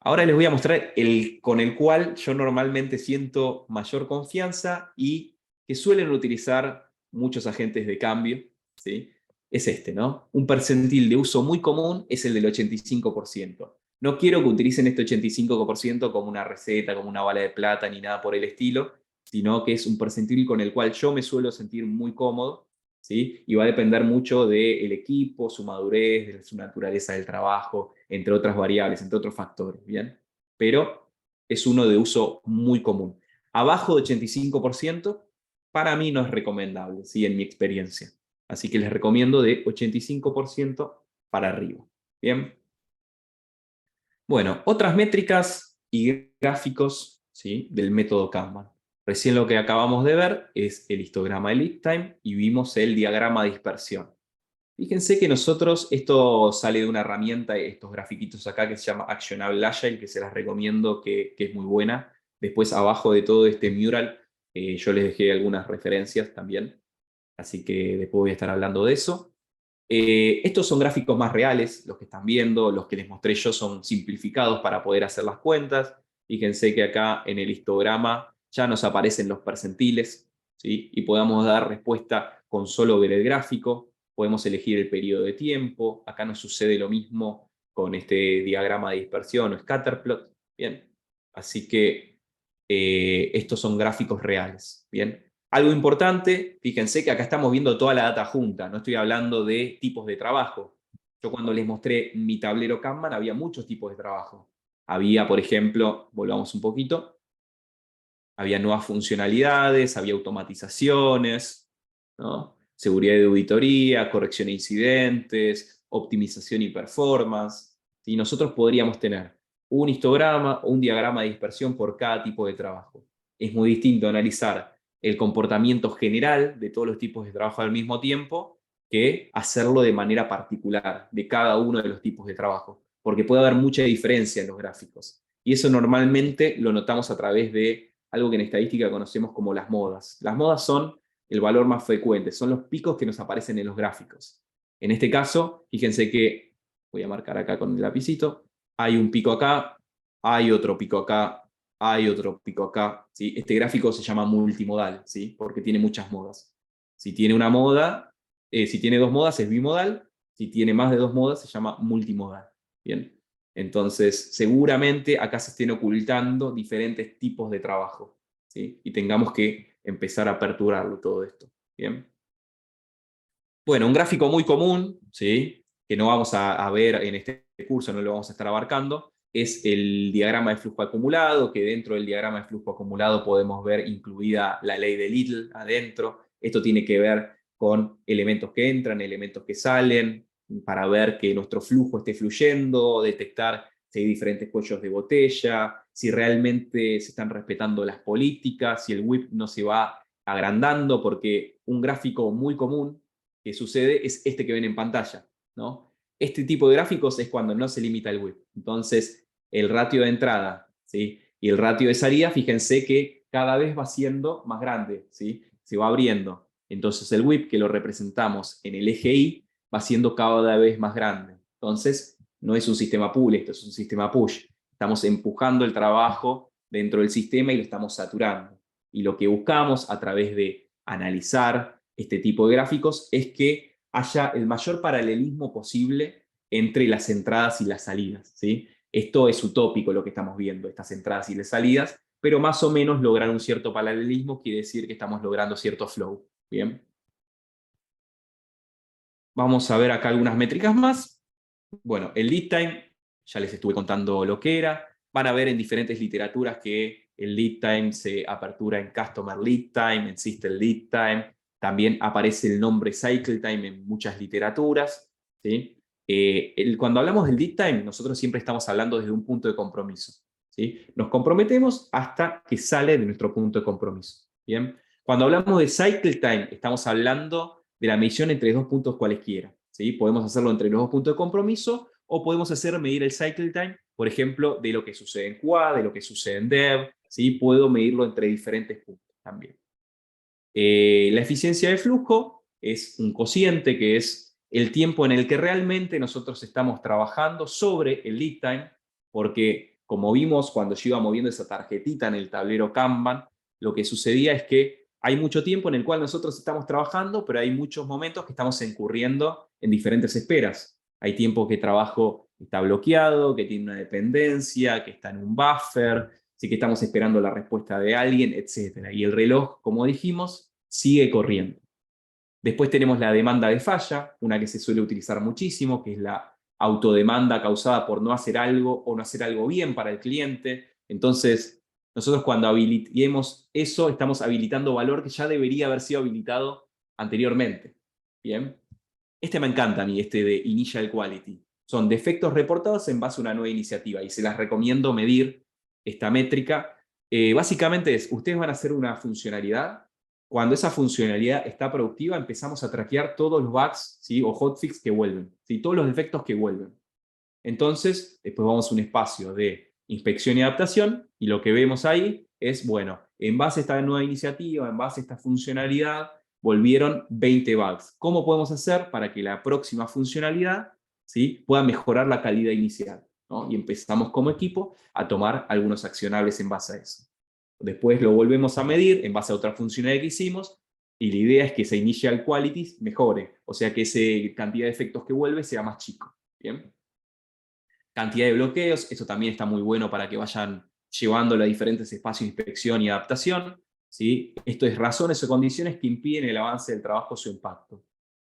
Speaker 2: Ahora les voy a mostrar el con el cual yo normalmente siento mayor confianza y que suelen utilizar muchos agentes de cambio, ¿sí? Es este, ¿no? Un percentil de uso muy común es el del 85%. No quiero que utilicen este 85% como una receta, como una bala de plata, ni nada por el estilo, sino que es un percentil con el cual yo me suelo sentir muy cómodo, ¿sí? Y va a depender mucho del equipo, su madurez, de su naturaleza del trabajo, entre otras variables, entre otros factores, ¿bien? Pero es uno de uso muy común. Abajo de 85%, para mí no es recomendable, ¿sí? En mi experiencia. Así que les recomiendo de 85% para arriba, ¿bien? Bueno, otras métricas y gráficos, ¿sí? Del método Kanban. Recién lo que acabamos de ver es el histograma de lead time y vimos el diagrama de dispersión. Fíjense que nosotros, esto sale de una herramienta, estos grafiquitos acá, que se llama Actionable Agile, que se las recomiendo, que es muy buena. Después, abajo de todo este mural, Yo les dejé algunas referencias también, así que después voy a estar hablando de eso. Estos son gráficos más reales, los que están viendo, los que les mostré yo son simplificados para poder hacer las cuentas. Fíjense que acá en el histograma ya nos aparecen los percentiles, ¿sí? Y podamos dar respuesta con solo ver el gráfico. Podemos elegir el periodo de tiempo. Acá nos sucede lo mismo con este diagrama de dispersión o scatterplot. Bien, así que estos son gráficos reales. Bien. Algo importante, fíjense que acá estamos viendo toda la data junta, no estoy hablando de tipos de trabajo. Yo cuando les mostré mi tablero Kanban había muchos tipos de trabajo. Había, por ejemplo, volvamos un poquito, había nuevas funcionalidades, había automatizaciones, ¿no? Seguridad de auditoría, corrección de incidentes, optimización y performance. Y nosotros podríamos tener un histograma o un diagrama de dispersión por cada tipo de trabajo. Es muy distinto analizar el comportamiento general de todos los tipos de trabajo al mismo tiempo que hacerlo de manera particular de cada uno de los tipos de trabajo, porque puede haber mucha diferencia en los gráficos. Y eso normalmente lo notamos a través de algo que en estadística conocemos como las modas. Las modas son el valor más frecuente, son los picos que nos aparecen en los gráficos. En este caso, fíjense que, voy a marcar acá con el lapicito, hay un pico acá, hay otro pico acá, hay otro pico acá, ¿sí? Este gráfico se llama multimodal, ¿sí? Porque tiene muchas modas. Si tiene una moda, si tiene dos modas es bimodal, si tiene más de dos modas se llama multimodal. Bien. Entonces, seguramente acá se estén ocultando diferentes tipos de trabajo, ¿sí? Y tengamos que empezar a aperturarlo todo esto. Bien. Bueno, un gráfico muy común, ¿sí? Que no vamos a ver en este curso, no lo vamos a estar abarcando, es el diagrama de flujo acumulado, que dentro del diagrama de flujo acumulado podemos ver incluida la ley de Little adentro. Esto tiene que ver con elementos que entran, elementos que salen, para ver que nuestro flujo esté fluyendo, detectar si hay diferentes cuellos de botella, si realmente se están respetando las políticas, si el WIP no se va agrandando, porque un gráfico muy común que sucede es este que ven en pantalla, ¿no? Este tipo de gráficos es cuando no se limita el WIP. Entonces, el ratio de entrada, ¿sí? Y el ratio de salida, fíjense que cada vez va siendo más grande, ¿sí? Se va abriendo. Entonces, el WIP, que lo representamos en el eje Y, va siendo cada vez más grande. Entonces, no es un sistema pull, esto es un sistema push. Estamos empujando el trabajo dentro del sistema y lo estamos saturando. Y lo que buscamos a través de analizar este tipo de gráficos es que haya el mayor paralelismo posible entre las entradas y las salidas, ¿sí? Esto es utópico lo que estamos viendo, estas entradas y las salidas, pero más o menos lograr un cierto paralelismo quiere decir que estamos logrando cierto flow. Bien. Vamos a ver acá algunas métricas más. Bueno, el lead time, ya les estuve contando lo que era. Van a ver en diferentes literaturas que el lead time se apertura en Customer Lead Time, en System Lead Time. También aparece el nombre Cycle Time en muchas literaturas, ¿sí? Cuando hablamos del lead time, nosotros siempre estamos hablando desde un punto de compromiso, ¿sí? Nos comprometemos hasta que sale de nuestro punto de compromiso. ¿Bien? Cuando hablamos de Cycle Time, estamos hablando de la medición entre dos puntos cualesquiera, ¿sí? Podemos hacerlo entre los dos puntos de compromiso o podemos medir el Cycle Time, por ejemplo, de lo que sucede en QA, de lo que sucede en Dev, ¿sí? Puedo medirlo entre diferentes puntos también. La eficiencia de flujo es un cociente que es el tiempo en el que realmente nosotros estamos trabajando sobre el lead time, porque como vimos cuando yo iba moviendo esa tarjetita en el tablero Kanban, lo que sucedía es que hay mucho tiempo en el cual nosotros estamos trabajando, pero hay muchos momentos que estamos incurriendo en diferentes esperas. Hay tiempo que trabajo está bloqueado, que tiene una dependencia, que está en un buffer, sí que estamos esperando la respuesta de alguien, etc. Y el reloj, como dijimos, sigue corriendo. Después tenemos la demanda de falla, una que se suele utilizar muchísimo, que es la autodemanda causada por no hacer algo o no hacer algo bien para el cliente. Entonces, nosotros cuando habilitemos eso, estamos habilitando valor que ya debería haber sido habilitado anteriormente. ¿Bien? Este me encanta a mí, este de Initial Quality. Son defectos reportados en base a una nueva iniciativa y se las recomiendo medir esta métrica. Básicamente es, ustedes van a hacer una funcionalidad. Cuando esa funcionalidad está productiva, empezamos a traquear todos los bugs, ¿sí? O hotfix que vuelven, ¿sí? Todos los defectos que vuelven. Entonces, después vamos a un espacio de inspección y adaptación, y lo que vemos ahí es, bueno, en base a esta nueva iniciativa, en base a esta funcionalidad, volvieron 20 bugs. ¿Cómo podemos hacer para que la próxima funcionalidad, ¿sí?, pueda mejorar la calidad inicial, ¿no? Y empezamos como equipo a tomar algunos accionables en base a eso. Después lo volvemos a medir en base a otra funcionalidad que hicimos, y la idea es que esa initial quality mejore, o sea que esa cantidad de efectos que vuelve sea más chico. ¿Bien? Cantidad de bloqueos, eso también está muy bueno para que vayan llevándolo a diferentes espacios de inspección y adaptación, ¿sí? Esto es razones o condiciones que impiden el avance del trabajo o su impacto.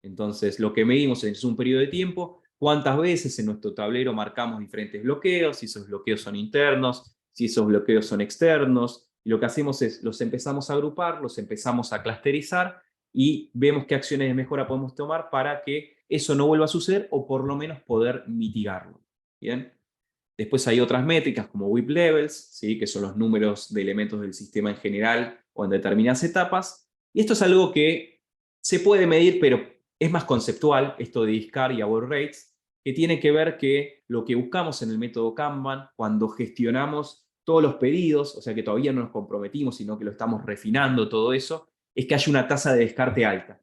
Speaker 2: Entonces, lo que medimos es un periodo de tiempo, cuántas veces en nuestro tablero marcamos diferentes bloqueos, si esos bloqueos son internos, si esos bloqueos son externos, y lo que hacemos es, los empezamos a agrupar, los empezamos a clusterizar, y vemos qué acciones de mejora podemos tomar para que eso no vuelva a suceder, o por lo menos poder mitigarlo. ¿Bien? Después hay otras métricas como WIP levels, ¿sí?, que son los números de elementos del sistema en general o en determinadas etapas. Y esto es algo que se puede medir, pero es más conceptual, esto de discard y award rates, que tiene que ver que lo que buscamos en el método Kanban, cuando gestionamos todos los pedidos, o sea que todavía no nos comprometimos, sino que lo estamos refinando todo eso, es que haya una tasa de descarte alta,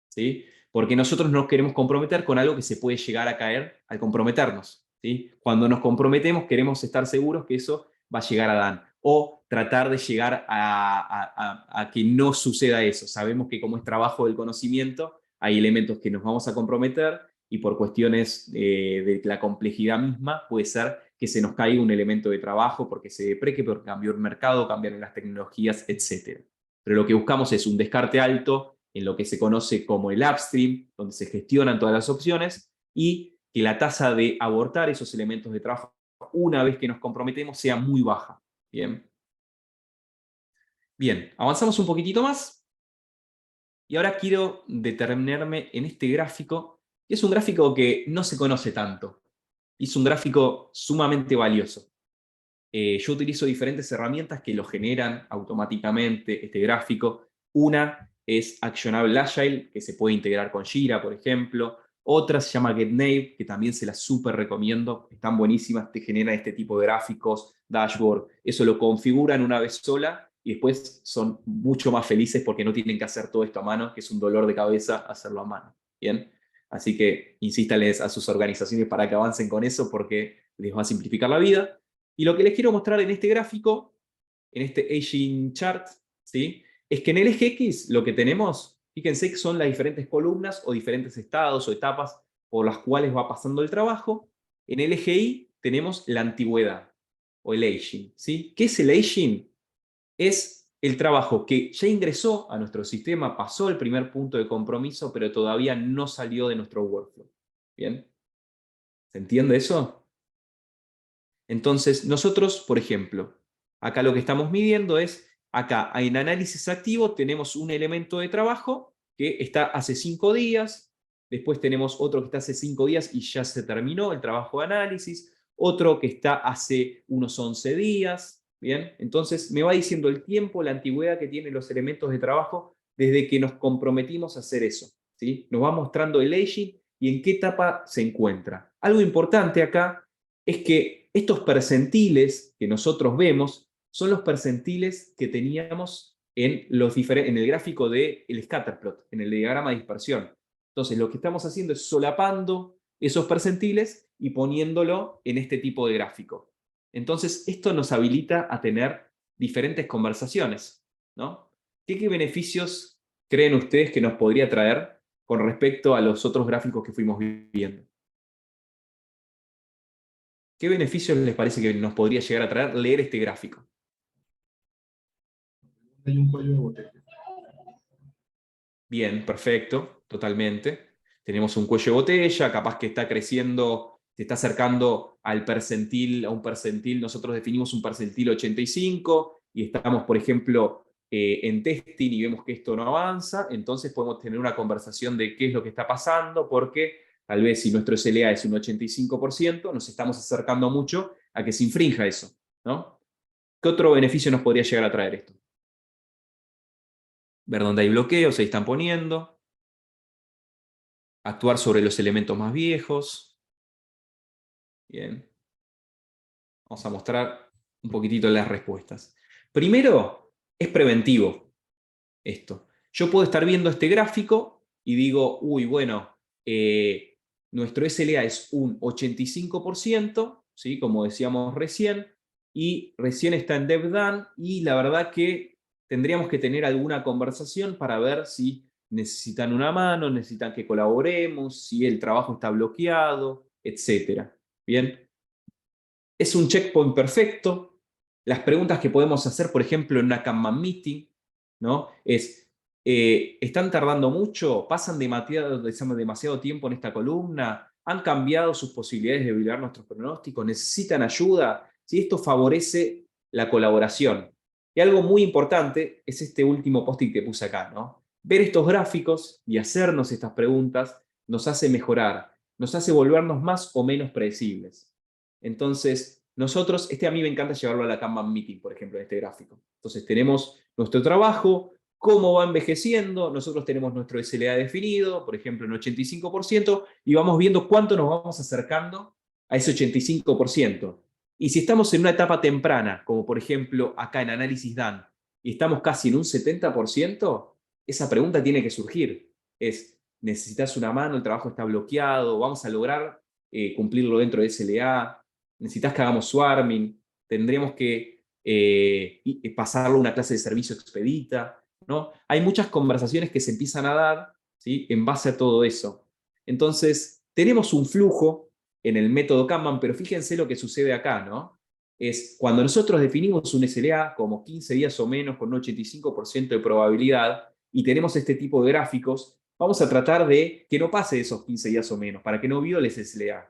Speaker 2: ¿sí? Porque nosotros no nos queremos comprometer con algo que se puede llegar a caer al comprometernos, ¿sí? Cuando nos comprometemos queremos estar seguros que eso va a llegar a Dan, o tratar de llegar a que no suceda eso. Sabemos que como es trabajo del conocimiento, hay elementos que nos vamos a comprometer, y por cuestiones de la complejidad misma puede ser que se nos caiga un elemento de trabajo porque se depreque, porque cambió el mercado, cambiaron las tecnologías, etc. Pero lo que buscamos es un descarte alto en lo que se conoce como el upstream, donde se gestionan todas las opciones, y que la tasa de abortar esos elementos de trabajo una vez que nos comprometemos sea muy baja. Bien. Bien, avanzamos un poquitito más. Y ahora quiero detenerme en este gráfico, que es un gráfico que no se conoce tanto. Y es un gráfico sumamente valioso. Yo utilizo diferentes herramientas que lo generan automáticamente, este gráfico. Una es Actionable Agile, que se puede integrar con Jira, por ejemplo. Otra se llama GetNave, que también se la súper recomiendo. Están buenísimas, te generan este tipo de gráficos, dashboard. Eso lo configuran una vez sola y después son mucho más felices porque no tienen que hacer todo esto a mano, que es un dolor de cabeza hacerlo a mano. ¿Bien? Así que insístales a sus organizaciones para que avancen con eso porque les va a simplificar la vida. Y lo que les quiero mostrar en este gráfico, en este aging chart, ¿sí?, es que en el eje X lo que tenemos, fíjense que son las diferentes columnas o diferentes estados o etapas por las cuales va pasando el trabajo. En el eje Y tenemos la antigüedad o el aging, ¿sí? ¿Qué es el aging? Es el trabajo que ya ingresó a nuestro sistema, pasó el primer punto de compromiso, pero todavía no salió de nuestro workflow. ¿Bien? ¿Se entiende eso? Entonces, nosotros, por ejemplo, acá lo que estamos midiendo es, acá en análisis activo tenemos un elemento de trabajo que está hace 5 días, después tenemos otro que está hace 5 días y ya se terminó el trabajo de análisis, otro que está hace unos 11 días, ¿bien? Entonces me va diciendo el tiempo, la antigüedad que tienen los elementos de trabajo desde que nos comprometimos a hacer eso, ¿sí? Nos va mostrando el aging y en qué etapa se encuentra. Algo importante acá es que estos percentiles que nosotros vemos son los percentiles que teníamos en el gráfico del scatterplot, en el diagrama de dispersión. Entonces, lo que estamos haciendo es solapando esos percentiles y poniéndolo en este tipo de gráfico. Entonces, esto nos habilita a tener diferentes conversaciones, ¿no? ¿Qué beneficios creen ustedes que nos podría traer con respecto a los otros gráficos que fuimos viendo? ¿Qué beneficios les parece que nos podría llegar a traer leer este gráfico?
Speaker 4: Hay un cuello de botella.
Speaker 2: Bien, perfecto, totalmente. Tenemos un cuello de botella, capaz que está creciendo, se está acercando al percentil, a un percentil, nosotros definimos un percentil 85 y estamos, por ejemplo, en testing y vemos que esto no avanza, entonces podemos tener una conversación de qué es lo que está pasando, porque tal vez si nuestro SLA es un 85%, nos estamos acercando mucho a que se infrinja eso, ¿no? ¿Qué otro beneficio nos podría llegar a traer esto? Ver dónde hay bloqueos, se están poniendo. Actuar sobre los elementos más viejos. Bien. Vamos a mostrar un poquitito las respuestas. Primero, es preventivo esto. Yo puedo estar viendo este gráfico y digo, uy, bueno, nuestro SLA es un 85%, ¿sí? Como decíamos recién, y recién está en DevDan, y la verdad que tendríamos que tener alguna conversación para ver si necesitan una mano, necesitan que colaboremos, si el trabajo está bloqueado, etc. Bien, es un checkpoint perfecto. Las preguntas que podemos hacer, por ejemplo, en una Kanban meeting, ¿no? Es, ¿están tardando mucho? ¿Pasan demasiado tiempo en esta columna? ¿Han cambiado sus posibilidades de valirar nuestros pronósticos? ¿Necesitan ayuda? ¿Sí? Esto favorece la colaboración. Y algo muy importante es este último post-it que puse acá, ¿no? Ver estos gráficos y hacernos estas preguntas nos hace mejorar, nos hace volvernos más o menos predecibles. Entonces, nosotros, a mí me encanta llevarlo a la Kanban Meeting, por ejemplo, en este gráfico. Entonces, tenemos nuestro trabajo, cómo va envejeciendo, nosotros tenemos nuestro SLA definido, por ejemplo, en 85%, y vamos viendo cuánto nos vamos acercando a ese 85%. Y si estamos en una etapa temprana, como por ejemplo acá en Análisis Dan, y estamos casi en un 70%, esa pregunta tiene que surgir. ¿Necesitas una mano? ¿El trabajo está bloqueado? ¿Vamos a lograr cumplirlo dentro de SLA? ¿Necesitas que hagamos swarming? ¿Tendremos que pasarlo a una clase de servicio expedita? ¿No? Hay muchas conversaciones que se empiezan a dar, ¿sí? En base a todo eso. Entonces, tenemos un flujo en el método Kanban, pero fíjense lo que sucede acá, ¿no? Es cuando nosotros definimos un SLA como 15 días o menos con un 85% de probabilidad y tenemos este tipo de gráficos, vamos a tratar de que no pase esos 15 días o menos, para que no viole ese SLA.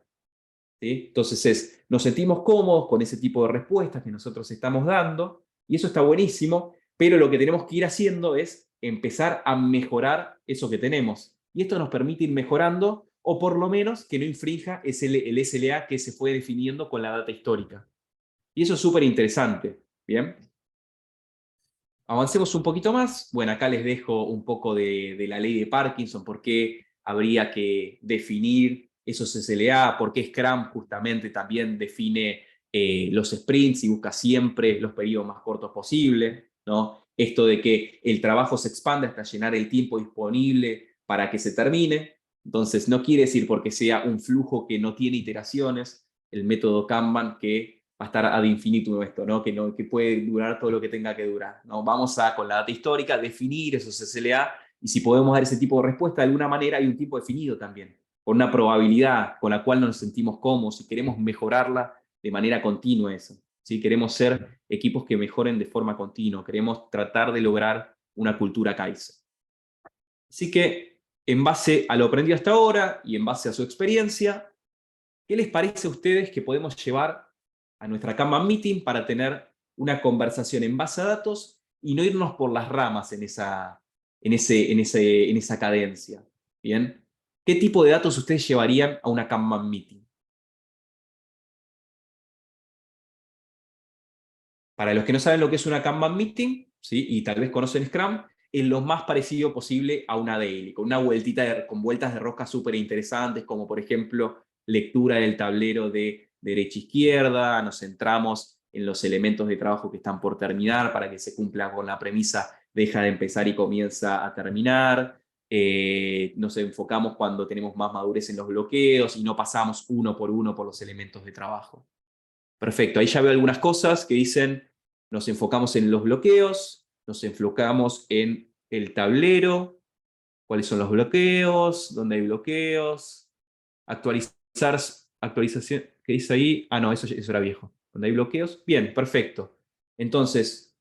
Speaker 2: ¿Sí? Entonces, nos sentimos cómodos con ese tipo de respuestas que nosotros estamos dando, y eso está buenísimo, pero lo que tenemos que ir haciendo es empezar a mejorar eso que tenemos. Y esto nos permite ir mejorando, o por lo menos que no infrinja el SLA que se fue definiendo con la data histórica. Y eso es súper interesante. Bien. Avancemos un poquito más. Bueno, acá les dejo un poco de la ley de Parkinson, por qué habría que definir esos SLA, por qué Scrum justamente también define los sprints y busca siempre los periodos más cortos posibles, ¿no? Esto de que el trabajo se expande hasta llenar el tiempo disponible para que se termine. Entonces, no quiere decir porque sea un flujo que no tiene iteraciones, el método Kanban, que va a estar ad infinitum esto, ¿no? Que puede durar todo lo que tenga que durar, ¿no? Vamos a, con la data histórica, definir esos SLA, y si podemos dar ese tipo de respuesta, de alguna manera hay un tiempo definido también, con una probabilidad con la cual nos sentimos cómodos y queremos mejorarla de manera continua eso. ¿Sí? Queremos ser equipos que mejoren de forma continua, queremos tratar de lograr una cultura Kaizen. Así que, en base a lo aprendido hasta ahora y en base a su experiencia, ¿qué les parece a ustedes que podemos llevar a nuestra Kanban Meeting para tener una conversación en base a datos y no irnos por las ramas en esa cadencia? ¿Bien? ¿Qué tipo de datos ustedes llevarían a una Kanban Meeting? Para los que no saben lo que es una Kanban Meeting, ¿sí? Y tal vez conocen Scrum, es lo más parecido posible a una daily, con una vueltita con vueltas de rosca súper interesantes, como por ejemplo lectura del tablero de derecha-izquierda, nos centramos en los elementos de trabajo que están por terminar para que se cumpla con la premisa deja de empezar y comienza a terminar, nos enfocamos cuando tenemos más madurez en los bloqueos y no pasamos uno por los elementos de trabajo. Perfecto, ahí ya veo algunas cosas que dicen, nos enfocamos en los bloqueos, nos enfocamos en el tablero, cuáles son los bloqueos, dónde hay bloqueos, actualización, ¿qué dice ahí? Ah, no, eso era viejo. ¿Dónde hay bloqueos? Bien, perfecto. Entonces,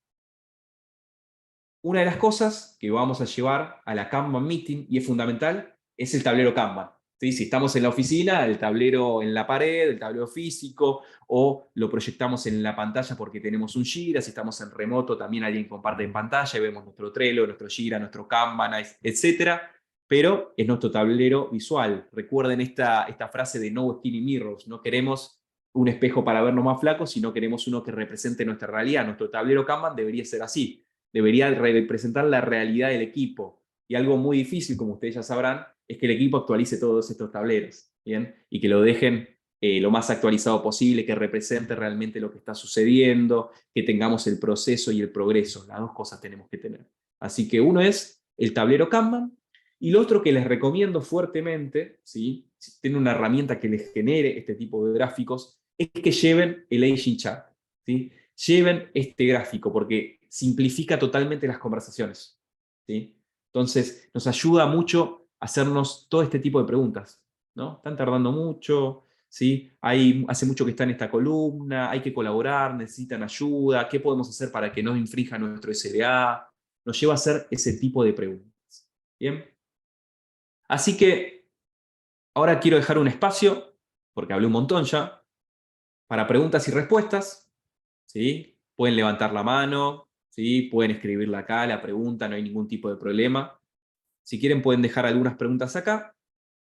Speaker 2: una de las cosas que vamos a llevar a la Kanban Meeting, y es fundamental, es el tablero Kanban. ¿Sí? Si estamos en la oficina, el tablero en la pared, el tablero físico, o lo proyectamos en la pantalla porque tenemos un Jira. Si estamos en remoto, también alguien comparte en pantalla y vemos nuestro Trello, nuestro Jira, nuestro Kanban, etc. Pero es nuestro tablero visual. Recuerden esta frase de no skinny mirrors. No queremos un espejo para vernos más flacos, sino queremos uno que represente nuestra realidad. Nuestro tablero Kanban debería ser así. Debería representar la realidad del equipo. Y algo muy difícil, como ustedes ya sabrán, es que el equipo actualice todos estos tableros, ¿bien? Y que lo dejen lo más actualizado posible, que represente realmente lo que está sucediendo, que tengamos el proceso y el progreso. Las dos cosas tenemos que tener. Así que uno es el tablero Kanban, y lo otro que les recomiendo fuertemente, ¿sí? Si tienen una herramienta que les genere este tipo de gráficos, es que lleven el Aging Chart, ¿sí? Lleven este gráfico, porque simplifica totalmente las conversaciones, ¿sí? Entonces, nos ayuda mucho a hacernos todo este tipo de preguntas, ¿no? Están tardando mucho, ¿sí? Hace mucho que está en esta columna, hay que colaborar, necesitan ayuda, ¿qué podemos hacer para que no infrinja nuestro SLA? Nos lleva a hacer ese tipo de preguntas, ¿bien? Así que ahora quiero dejar un espacio, porque hablé un montón ya, para preguntas y respuestas, ¿sí? Pueden levantar la mano, ¿sí? Pueden escribirla acá, la pregunta, no hay ningún tipo de problema. Si quieren pueden dejar algunas preguntas acá,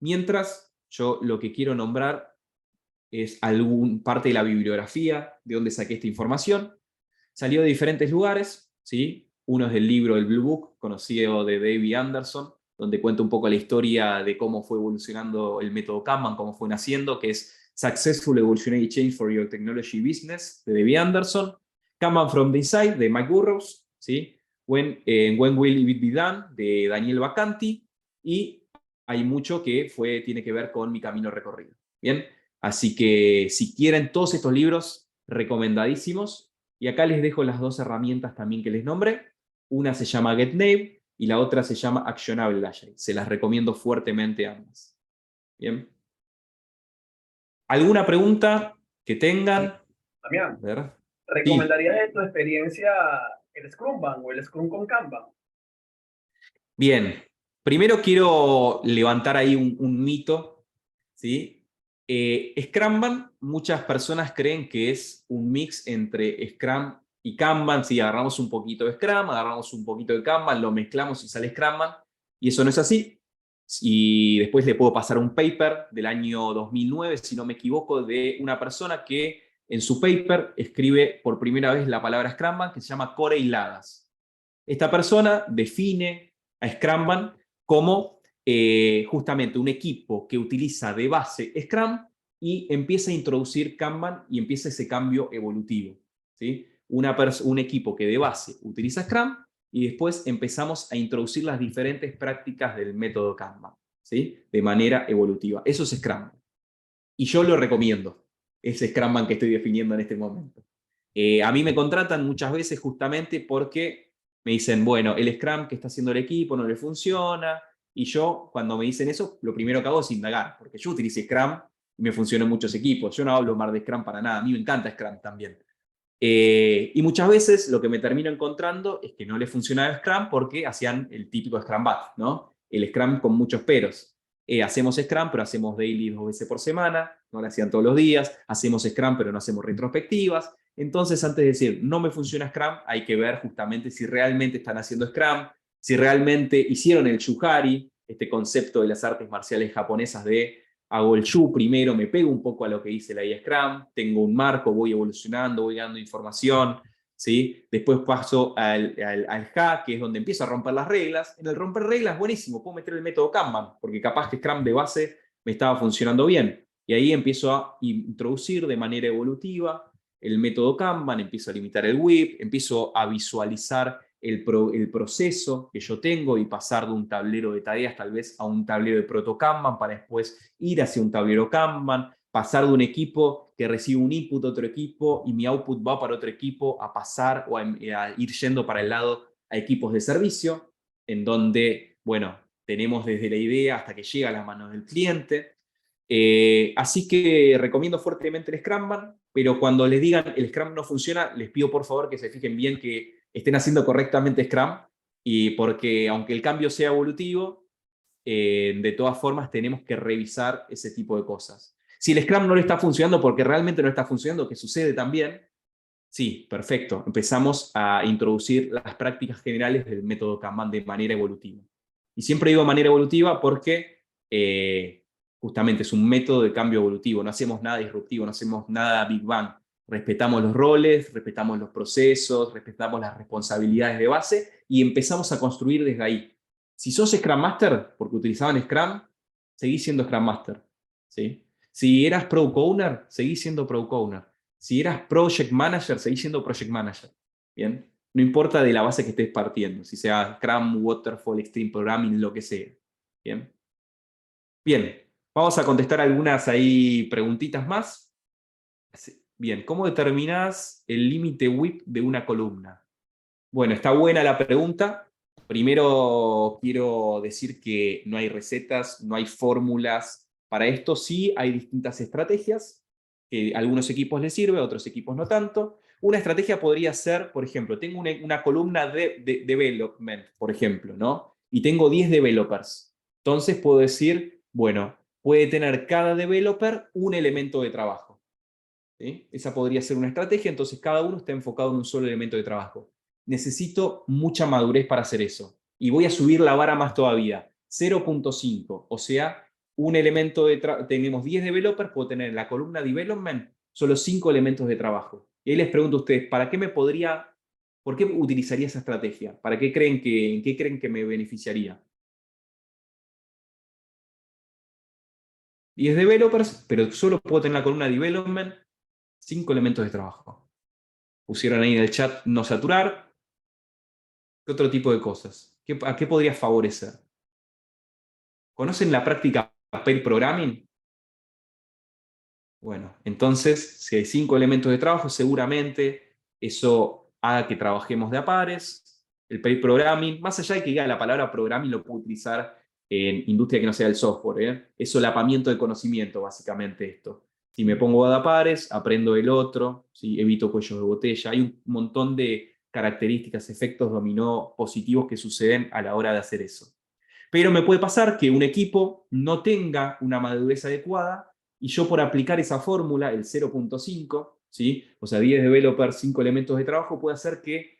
Speaker 2: mientras yo lo que quiero nombrar es parte de la bibliografía, de dónde saqué esta información. Salió de diferentes lugares, ¿sí? Uno es del libro El Blue Book, conocido de David Anderson, donde cuenta un poco la historia de cómo fue evolucionando el método Kanban, cómo fue naciendo, que es Successful Evolutionary Change for Your Technology Business, de David Anderson. Kanban from the Inside, de Mike Burrows, ¿sí? When Will It Be Done, de Daniel Bacanti, y hay mucho que tiene que ver con mi camino recorrido. ¿Bien? Así que si quieren todos estos libros, recomendadísimos. Y acá les dejo las dos herramientas también que les nombré. Una se llama GetNamed y la otra se llama Actionable Agile. Se las recomiendo fuertemente ambas. Bien. ¿Alguna pregunta que tengan?
Speaker 3: Damián,
Speaker 2: A ver.
Speaker 3: ¿recomendarías en tu experiencia el Scrumban o el Scrum con Kanban?
Speaker 2: Bien. Primero quiero levantar ahí un mito, ¿sí? Scrumban, muchas personas creen que es un mix entre Scrum y Kanban. Si agarramos un poquito de Scrum, agarramos un poquito de Kanban, lo mezclamos y sale Scrumban, y eso no es así. Y después le puedo pasar un paper del año 2009, si no me equivoco, de una persona que en su paper escribe por primera vez la palabra Scrumban, que se llama Core Hiladas. Esta persona define a Scrumban como justamente un equipo que utiliza de base Scrum y empieza a introducir Kanban y empieza ese cambio evolutivo, ¿sí? Un equipo que de base utiliza Scrum y después empezamos a introducir las diferentes prácticas del método Kanban, ¿sí? De manera evolutiva. Eso es Scrum. Y yo lo recomiendo, ese Scrumban que estoy definiendo en este momento. A mí me contratan muchas veces justamente porque me dicen, bueno, el Scrum que está haciendo el equipo no le funciona, y yo cuando me dicen eso, lo primero que hago es indagar, porque yo utilicé Scrum y me funcionó en muchos equipos. Yo no hablo más de Scrum para nada, a mí me encanta Scrum también. Y muchas veces lo que me termino encontrando es que no le funcionaba el Scrum porque hacían el típico Scrum Bat, ¿no? El Scrum con muchos peros. Hacemos Scrum, pero hacemos daily 2 veces por semana, no lo hacían todos los días. Hacemos Scrum, pero no hacemos retrospectivas. Entonces, antes de decir, no me funciona Scrum, hay que ver justamente si realmente están haciendo Scrum, si realmente hicieron el Shuhari, este concepto de las artes marciales japonesas de hago el Shu primero, me pego un poco a lo que dice la IA Scrum, tengo un marco, voy evolucionando, voy dando información, ¿sí? Después paso al Ha, que es donde empiezo a romper las reglas. En el romper reglas, buenísimo, puedo meter el método Kanban, porque capaz que Scrum de base me estaba funcionando bien. Y ahí empiezo a introducir de manera evolutiva el método Kanban, empiezo a limitar el WIP, empiezo a visualizar el proceso que yo tengo y pasar de un tablero de tareas tal vez a un tablero de proto Kanban para después ir hacia un tablero Kanban, pasar de un equipo que recibe un input a otro equipo y mi output va para otro equipo a pasar o a ir yendo para el lado a equipos de servicio, en donde, bueno, tenemos desde la idea hasta que llega a las manos del cliente. Así que recomiendo fuertemente el Scrumban, pero cuando les digan el Scrum no funciona, les pido por favor que se fijen bien que estén haciendo correctamente Scrum, y porque aunque el cambio sea evolutivo, de todas formas tenemos que revisar ese tipo de cosas. Si el Scrum no le está funcionando porque realmente no está funcionando, que sucede también, sí, perfecto, empezamos a introducir las prácticas generales del método Kanban de manera evolutiva. Y siempre digo manera evolutiva porque justamente es un método de cambio evolutivo, no hacemos nada disruptivo, no hacemos nada Big Bang. Respetamos los roles, respetamos los procesos, respetamos las responsabilidades de base y empezamos a construir desde ahí. Si sos Scrum Master, porque utilizaban Scrum, seguís siendo Scrum Master, ¿sí? Si eras Product Owner, seguís siendo Product Owner. Si eras Project Manager, seguís siendo Project Manager. ¿Bien? No importa de la base que estés partiendo, si sea Scrum, Waterfall, Extreme Programming, lo que sea. ¿Bien? Bien, vamos a contestar algunas ahí preguntitas más. Bien, ¿cómo determinás el límite WIP de una columna? Bueno, está buena la pregunta. Primero quiero decir que no hay recetas, no hay fórmulas. Para esto sí hay distintas estrategias, que a algunos equipos les sirve, a otros equipos no tanto. Una estrategia podría ser, por ejemplo, tengo una columna de development, por ejemplo, ¿no? Y tengo 10 developers. Entonces puedo decir, bueno, puede tener cada developer un elemento de trabajo. ¿Sí? Esa podría ser una estrategia, entonces cada uno está enfocado en un solo elemento de trabajo. Necesito mucha madurez para hacer eso. Y voy a subir la vara más todavía. 0.5, o sea, un elemento tenemos 10 developers, puedo tener en la columna development solo 5 elementos de trabajo. Y ahí les pregunto a ustedes, ¿por qué utilizaría esa estrategia? ¿En qué creen que me beneficiaría? 10 developers, pero solo puedo tener la columna development 5 elementos de trabajo. Pusieron ahí en el chat no saturar. ¿Qué otro tipo de cosas? ¿A qué podría favorecer? ¿Conocen la práctica pair programming? Bueno, entonces, si hay 5 elementos de trabajo, seguramente eso haga que trabajemos de a pares. El pair programming, más allá de que diga la palabra programming, lo puedo utilizar en industria que no sea el software, ¿eh? Es solapamiento de conocimiento, básicamente esto. Si me pongo a pares, aprendo el otro, ¿sí? Evito cuellos de botella. Hay un montón de características, efectos dominó positivos que suceden a la hora de hacer eso. Pero me puede pasar que un equipo no tenga una madurez adecuada y yo por aplicar esa fórmula, el 0.5, ¿sí? O sea, 10 developers, 5 elementos de trabajo, puede hacer que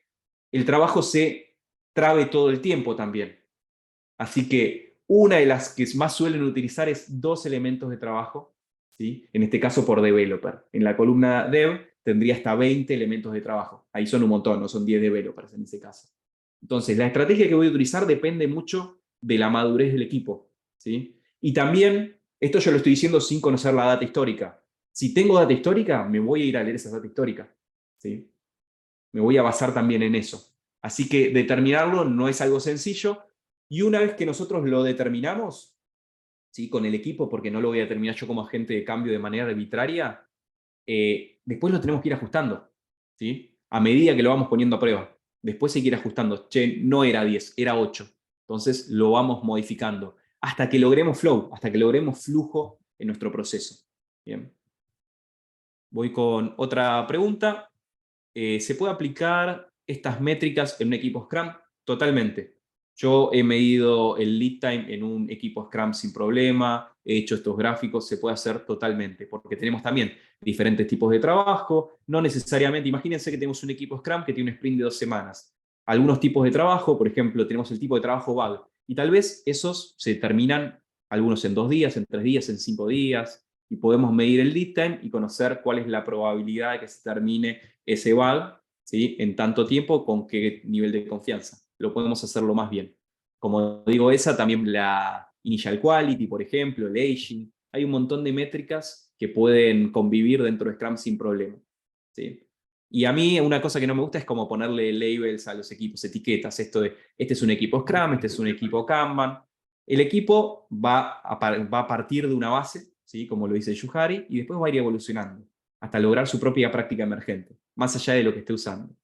Speaker 2: el trabajo se trabe todo el tiempo también. Así que una de las que más suelen utilizar es 2 elementos de trabajo, ¿sí? En este caso por developer. En la columna dev tendría hasta 20 elementos de trabajo. Ahí son un montón, no son 10 developers en ese caso. Entonces, la estrategia que voy a utilizar depende mucho de la madurez del equipo, ¿sí? Y también, esto yo lo estoy diciendo sin conocer la data histórica. Si tengo data histórica, me voy a ir a leer esa data histórica, ¿sí? Me voy a basar también en eso. Así que determinarlo no es algo sencillo. Y una vez que nosotros lo determinamos, ¿sí? Con el equipo, porque no lo voy a determinar yo como agente de cambio de manera arbitraria, después lo tenemos que ir ajustando, ¿sí? A medida que lo vamos poniendo a prueba. Después se quiere ajustando. Che, no era 10, era 8. Entonces lo vamos modificando hasta que logremos flow, hasta que logremos flujo en nuestro proceso. Bien. Voy con otra pregunta. ¿Se puede aplicar estas métricas en un equipo Scrum? Totalmente. Yo he medido el lead time en un equipo Scrum sin problema, he hecho estos gráficos, se puede hacer totalmente, porque tenemos también diferentes tipos de trabajo, no necesariamente, imagínense que tenemos un equipo Scrum que tiene un sprint de 2 semanas. Algunos tipos de trabajo, por ejemplo, tenemos el tipo de trabajo vago, y tal vez esos se terminan, algunos en 2 días, en 3 días, en 5 días, y podemos medir el lead time y conocer cuál es la probabilidad de que se termine ese bug, ¿sí? En tanto tiempo, con qué nivel de confianza. Lo podemos hacerlo más bien. Como digo, esa también la initial quality, por ejemplo, el aging. Hay un montón de métricas que pueden convivir dentro de Scrum sin problema, ¿sí? Y a mí una cosa que no me gusta es como ponerle labels a los equipos, etiquetas, esto de, este es un equipo Scrum, este es un equipo Kanban. El equipo va a partir de una base, ¿sí? Como lo dice Yuhari, y después va a ir evolucionando hasta lograr su propia práctica emergente, más allá de lo que esté usando.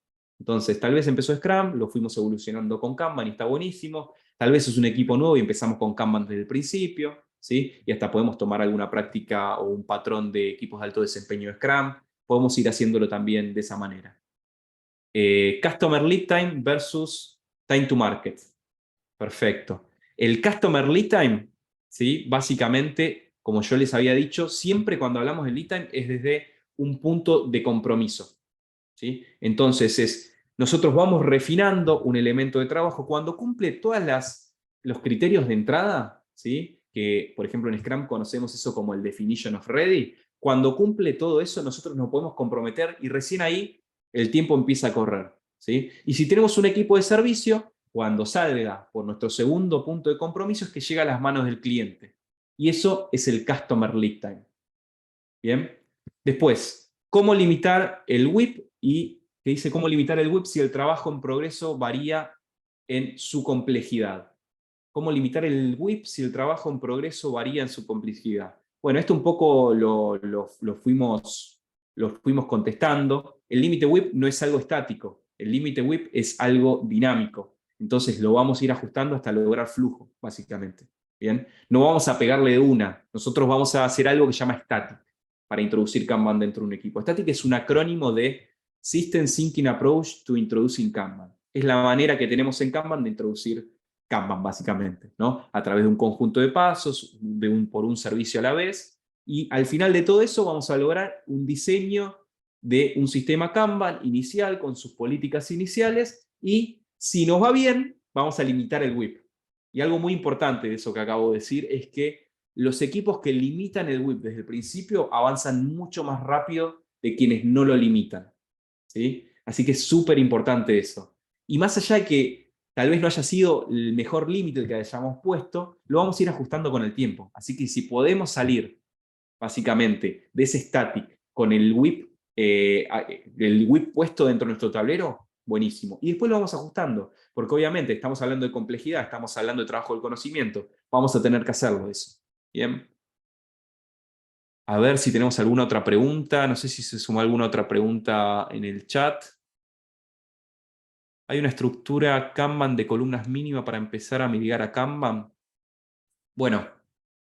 Speaker 2: Entonces, tal vez empezó Scrum, lo fuimos evolucionando con Kanban y está buenísimo. Tal vez es un equipo nuevo y empezamos con Kanban desde el principio, ¿sí? Y hasta podemos tomar alguna práctica o un patrón de equipos de alto desempeño de Scrum. Podemos ir haciéndolo también de esa manera. Customer Lead Time versus Time to Market. Perfecto. El Customer Lead Time, ¿sí? Básicamente, como yo les había dicho, siempre cuando hablamos de Lead Time es desde un punto de compromiso, ¿sí? Entonces, nosotros vamos refinando un elemento de trabajo cuando cumple todos los criterios de entrada, ¿sí? Que, por ejemplo, en Scrum conocemos eso como el Definition of Ready. Cuando cumple todo eso, nosotros nos podemos comprometer y recién ahí el tiempo empieza a correr, ¿sí? Y si tenemos un equipo de servicio, cuando salga por nuestro segundo punto de compromiso es que llega a las manos del cliente. Y eso es el Customer Lead Time. Bien. Después, ¿cómo limitar el WIP? Y que dice cómo limitar el WIP si el trabajo en progreso varía en su complejidad. ¿Cómo limitar el WIP si el trabajo en progreso varía en su complejidad? Bueno, esto un poco lo fuimos contestando. El límite WIP no es algo estático, el límite WIP es algo dinámico. Entonces lo vamos a ir ajustando hasta lograr flujo, básicamente. ¿Bien? No vamos a pegarle de una, nosotros vamos a hacer algo que se llama static para introducir Kanban dentro de un equipo. Static es un acrónimo de System Thinking Approach to Introducing Kanban. Es la manera que tenemos en Kanban de introducir Kanban, básicamente, ¿no? A través de un conjunto de pasos, por un servicio a la vez, y al final de todo eso vamos a lograr un diseño de un sistema Kanban inicial con sus políticas iniciales, y si nos va bien, vamos a limitar el WIP. Y algo muy importante de eso que acabo de decir es que los equipos que limitan el WIP desde el principio avanzan mucho más rápido de quienes no lo limitan, ¿sí? Así que es súper importante eso. Y más allá de que tal vez no haya sido el mejor límite el que hayamos puesto, lo vamos a ir ajustando con el tiempo. Así que si podemos salir, básicamente, de ese static con el WIP puesto dentro de nuestro tablero, buenísimo. Y después lo vamos ajustando, porque obviamente estamos hablando de complejidad, estamos hablando de trabajo del conocimiento, vamos a tener que hacerlo eso. Bien. A ver si tenemos alguna otra pregunta. No sé si se sumó alguna otra pregunta en el chat. ¿Hay una estructura Kanban de columnas mínima para empezar a migrar a Kanban? Bueno,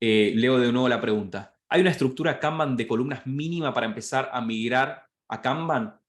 Speaker 2: leo de nuevo la pregunta. ¿Hay una estructura Kanban de columnas mínima para empezar a migrar a Kanban?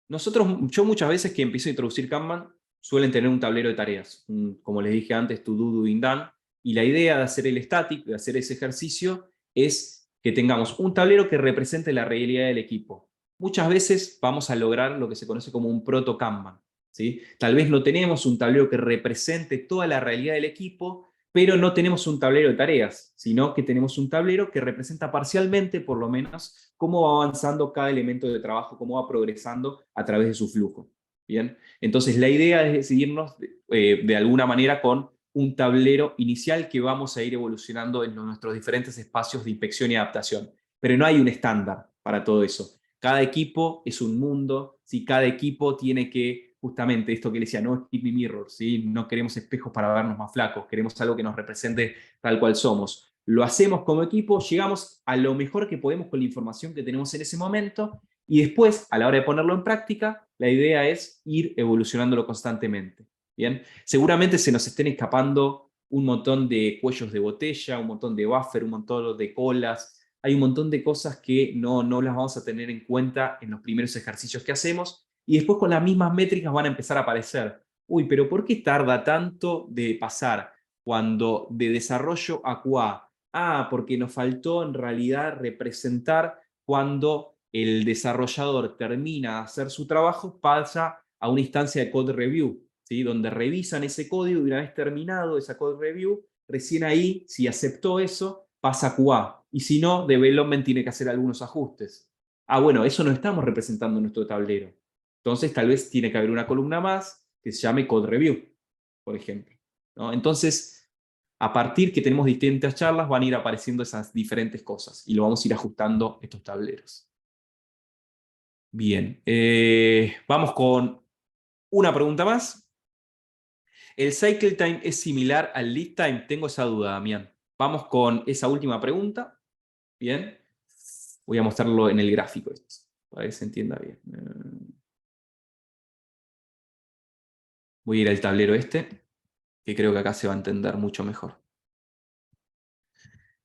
Speaker 2: Yo muchas veces que empiezo a introducir Kanban, suelen tener un tablero de tareas. Como les dije antes, to do, doing, done. Y la idea de hacer el static, de hacer ese ejercicio, es que tengamos un tablero que represente la realidad del equipo. Muchas veces vamos a lograr lo que se conoce como un proto Kanban, ¿sí? Tal vez no tenemos un tablero que represente toda la realidad del equipo, pero no tenemos un tablero de tareas, sino que tenemos un tablero que representa parcialmente, por lo menos, cómo va avanzando cada elemento de trabajo, cómo va progresando a través de su flujo. ¿Bien? Entonces, la idea es decidirnos de alguna manera con un tablero inicial que vamos a ir evolucionando en nuestros diferentes espacios de inspección y adaptación. Pero no hay un estándar para todo eso. Cada equipo es un mundo, ¿sí? Cada equipo tiene que, justamente esto que le decía, no keep me mirror, ¿sí? No queremos espejos para vernos más flacos, queremos algo que nos represente tal cual somos. Lo hacemos como equipo, llegamos a lo mejor que podemos con la información que tenemos en ese momento, y después, a la hora de ponerlo en práctica, la idea es ir evolucionándolo constantemente. ¿Bien? Seguramente se nos estén escapando un montón de cuellos de botella, un montón de buffer, un montón de colas. Hay un montón de cosas que no las vamos a tener en cuenta en los primeros ejercicios que hacemos, y después con las mismas métricas van a empezar a aparecer. Uy, pero ¿por qué tarda tanto de pasar cuando de desarrollo a QA? Ah, porque nos faltó en realidad representar cuando el desarrollador termina de hacer su trabajo, pasa a una instancia de code review, ¿sí? Donde revisan ese código y una vez terminado esa code review, recién ahí, si aceptó eso, pasa a QA. Y si no, development tiene que hacer algunos ajustes. Ah, bueno, eso no estamos representando en nuestro tablero. Entonces, tal vez tiene que haber una columna más que se llame code review, por ejemplo, ¿no? Entonces, a partir que tenemos distintas charlas, van a ir apareciendo esas diferentes cosas y lo vamos a ir ajustando estos tableros. Bien, vamos con una pregunta más. ¿El cycle time es similar al lead time? Tengo esa duda, Damián. Vamos con esa última pregunta. Bien. Voy a mostrarlo en el gráfico esto, para que se entienda bien. Voy a ir al tablero este, que creo que acá se va a entender mucho mejor.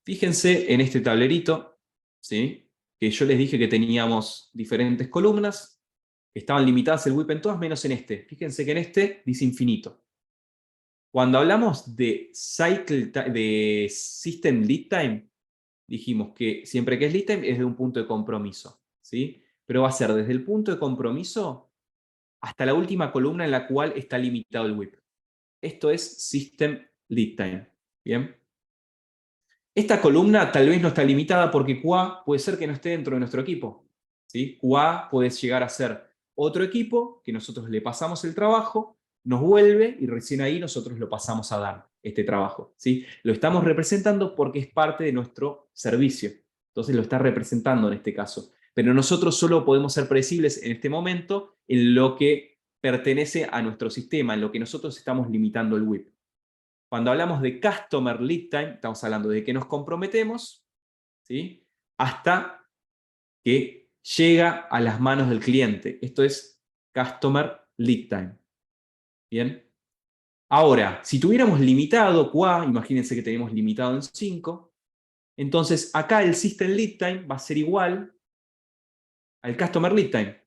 Speaker 2: Fíjense en este tablerito, ¿sí? Que yo les dije que teníamos diferentes columnas, que estaban limitadas el WIP en todas, menos en este. Fíjense que en este dice infinito. Cuando hablamos de System Lead Time, dijimos que siempre que es Lead Time es de un punto de compromiso, ¿sí? Pero va a ser desde el punto de compromiso hasta la última columna en la cual está limitado el WIP. Esto es System Lead Time, ¿bien? Esta columna tal vez no está limitada porque QA puede ser que no esté dentro de nuestro equipo, ¿sí? QA puede llegar a ser otro equipo que nosotros le pasamos el trabajo, nos vuelve y recién ahí nosotros lo pasamos a dar, este trabajo, ¿sí? Lo estamos representando porque es parte de nuestro servicio. Entonces lo está representando en este caso. Pero nosotros solo podemos ser predecibles en este momento en lo que pertenece a nuestro sistema, en lo que nosotros estamos limitando el WIP. Cuando hablamos de Customer Lead Time, estamos hablando de que nos comprometemos, ¿sí?, hasta que llega a las manos del cliente. Esto es Customer Lead Time. ¿Bien? Ahora, si tuviéramos limitado QA, imagínense que tenemos limitado en 5, entonces acá el System Lead Time va a ser igual al Customer Lead Time.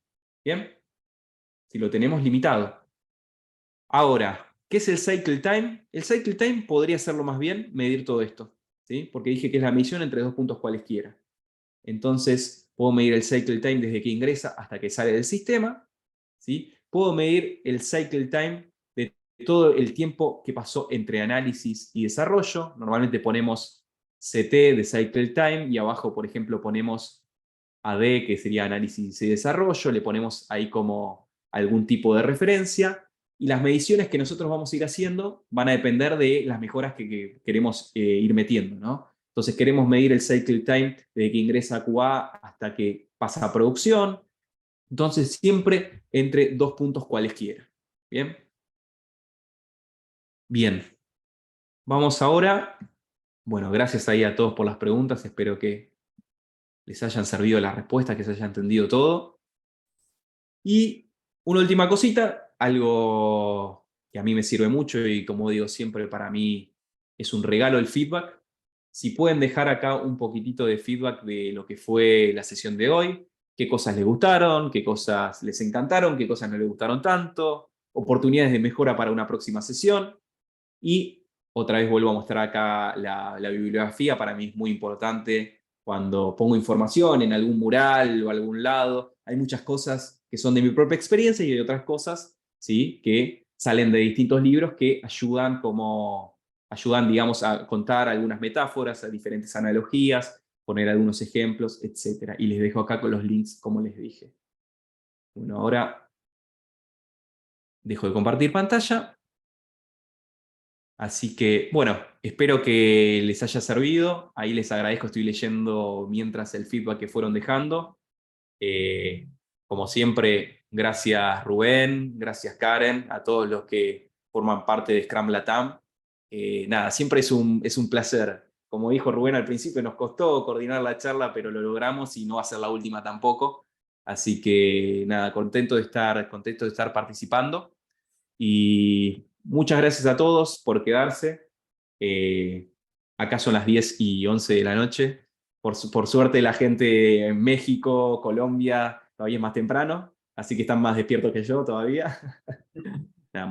Speaker 2: ¿Bien? Si lo tenemos limitado. Ahora, ¿qué es el Cycle Time? El Cycle Time podría hacerlo más bien, medir todo esto, ¿sí? Porque dije que es la medición entre dos puntos cualesquiera. Entonces, puedo medir el Cycle Time desde que ingresa hasta que sale del sistema, ¿sí? Puedo medir el Cycle Time de todo el tiempo que pasó entre análisis y desarrollo. Normalmente ponemos CT de Cycle Time y abajo, por ejemplo, ponemos AD, que sería análisis y desarrollo, le ponemos ahí como algún tipo de referencia, y las mediciones que nosotros vamos a ir haciendo van a depender de las mejoras que queremos ir metiendo, ¿no? Entonces queremos medir el cycle time desde que ingresa a QA hasta que pasa a producción, entonces siempre entre dos puntos cualesquiera. ¿Bien? Bien. Vamos ahora, bueno, gracias ahí a todos por las preguntas, espero que les hayan servido las respuestas, que se haya entendido todo. Y una última cosita, algo que a mí me sirve mucho y como digo siempre, para mí es un regalo el feedback. Si pueden dejar acá un poquitito de feedback de lo que fue la sesión de hoy, qué cosas les gustaron, qué cosas les encantaron, qué cosas no les gustaron tanto, oportunidades de mejora para una próxima sesión. Y otra vez vuelvo a mostrar acá la bibliografía, para mí es muy importante cuando pongo información en algún mural o algún lado. Hay muchas cosas que son de mi propia experiencia y hay otras cosas, ¿sí?, que salen de distintos libros que ayudan, digamos, a contar algunas metáforas, a diferentes analogías, poner algunos ejemplos, etc. Y les dejo acá con los links, como les dije. Bueno, ahora dejo de compartir pantalla. Así que, bueno, espero que les haya servido. Ahí les agradezco, estoy leyendo mientras el feedback que fueron dejando. Como siempre, gracias Rubén, gracias Karen, a todos los que forman parte de Scrum Latam. Nada, siempre es un placer. Como dijo Rubén al principio, nos costó coordinar la charla, pero lo logramos y no va a ser la última tampoco. Así que nada, contento de estar participando. Y muchas gracias a todos por quedarse. Acá son las 10:11 de la noche. Por suerte la gente en México, Colombia, todavía es más temprano, así que están más despiertos que yo todavía.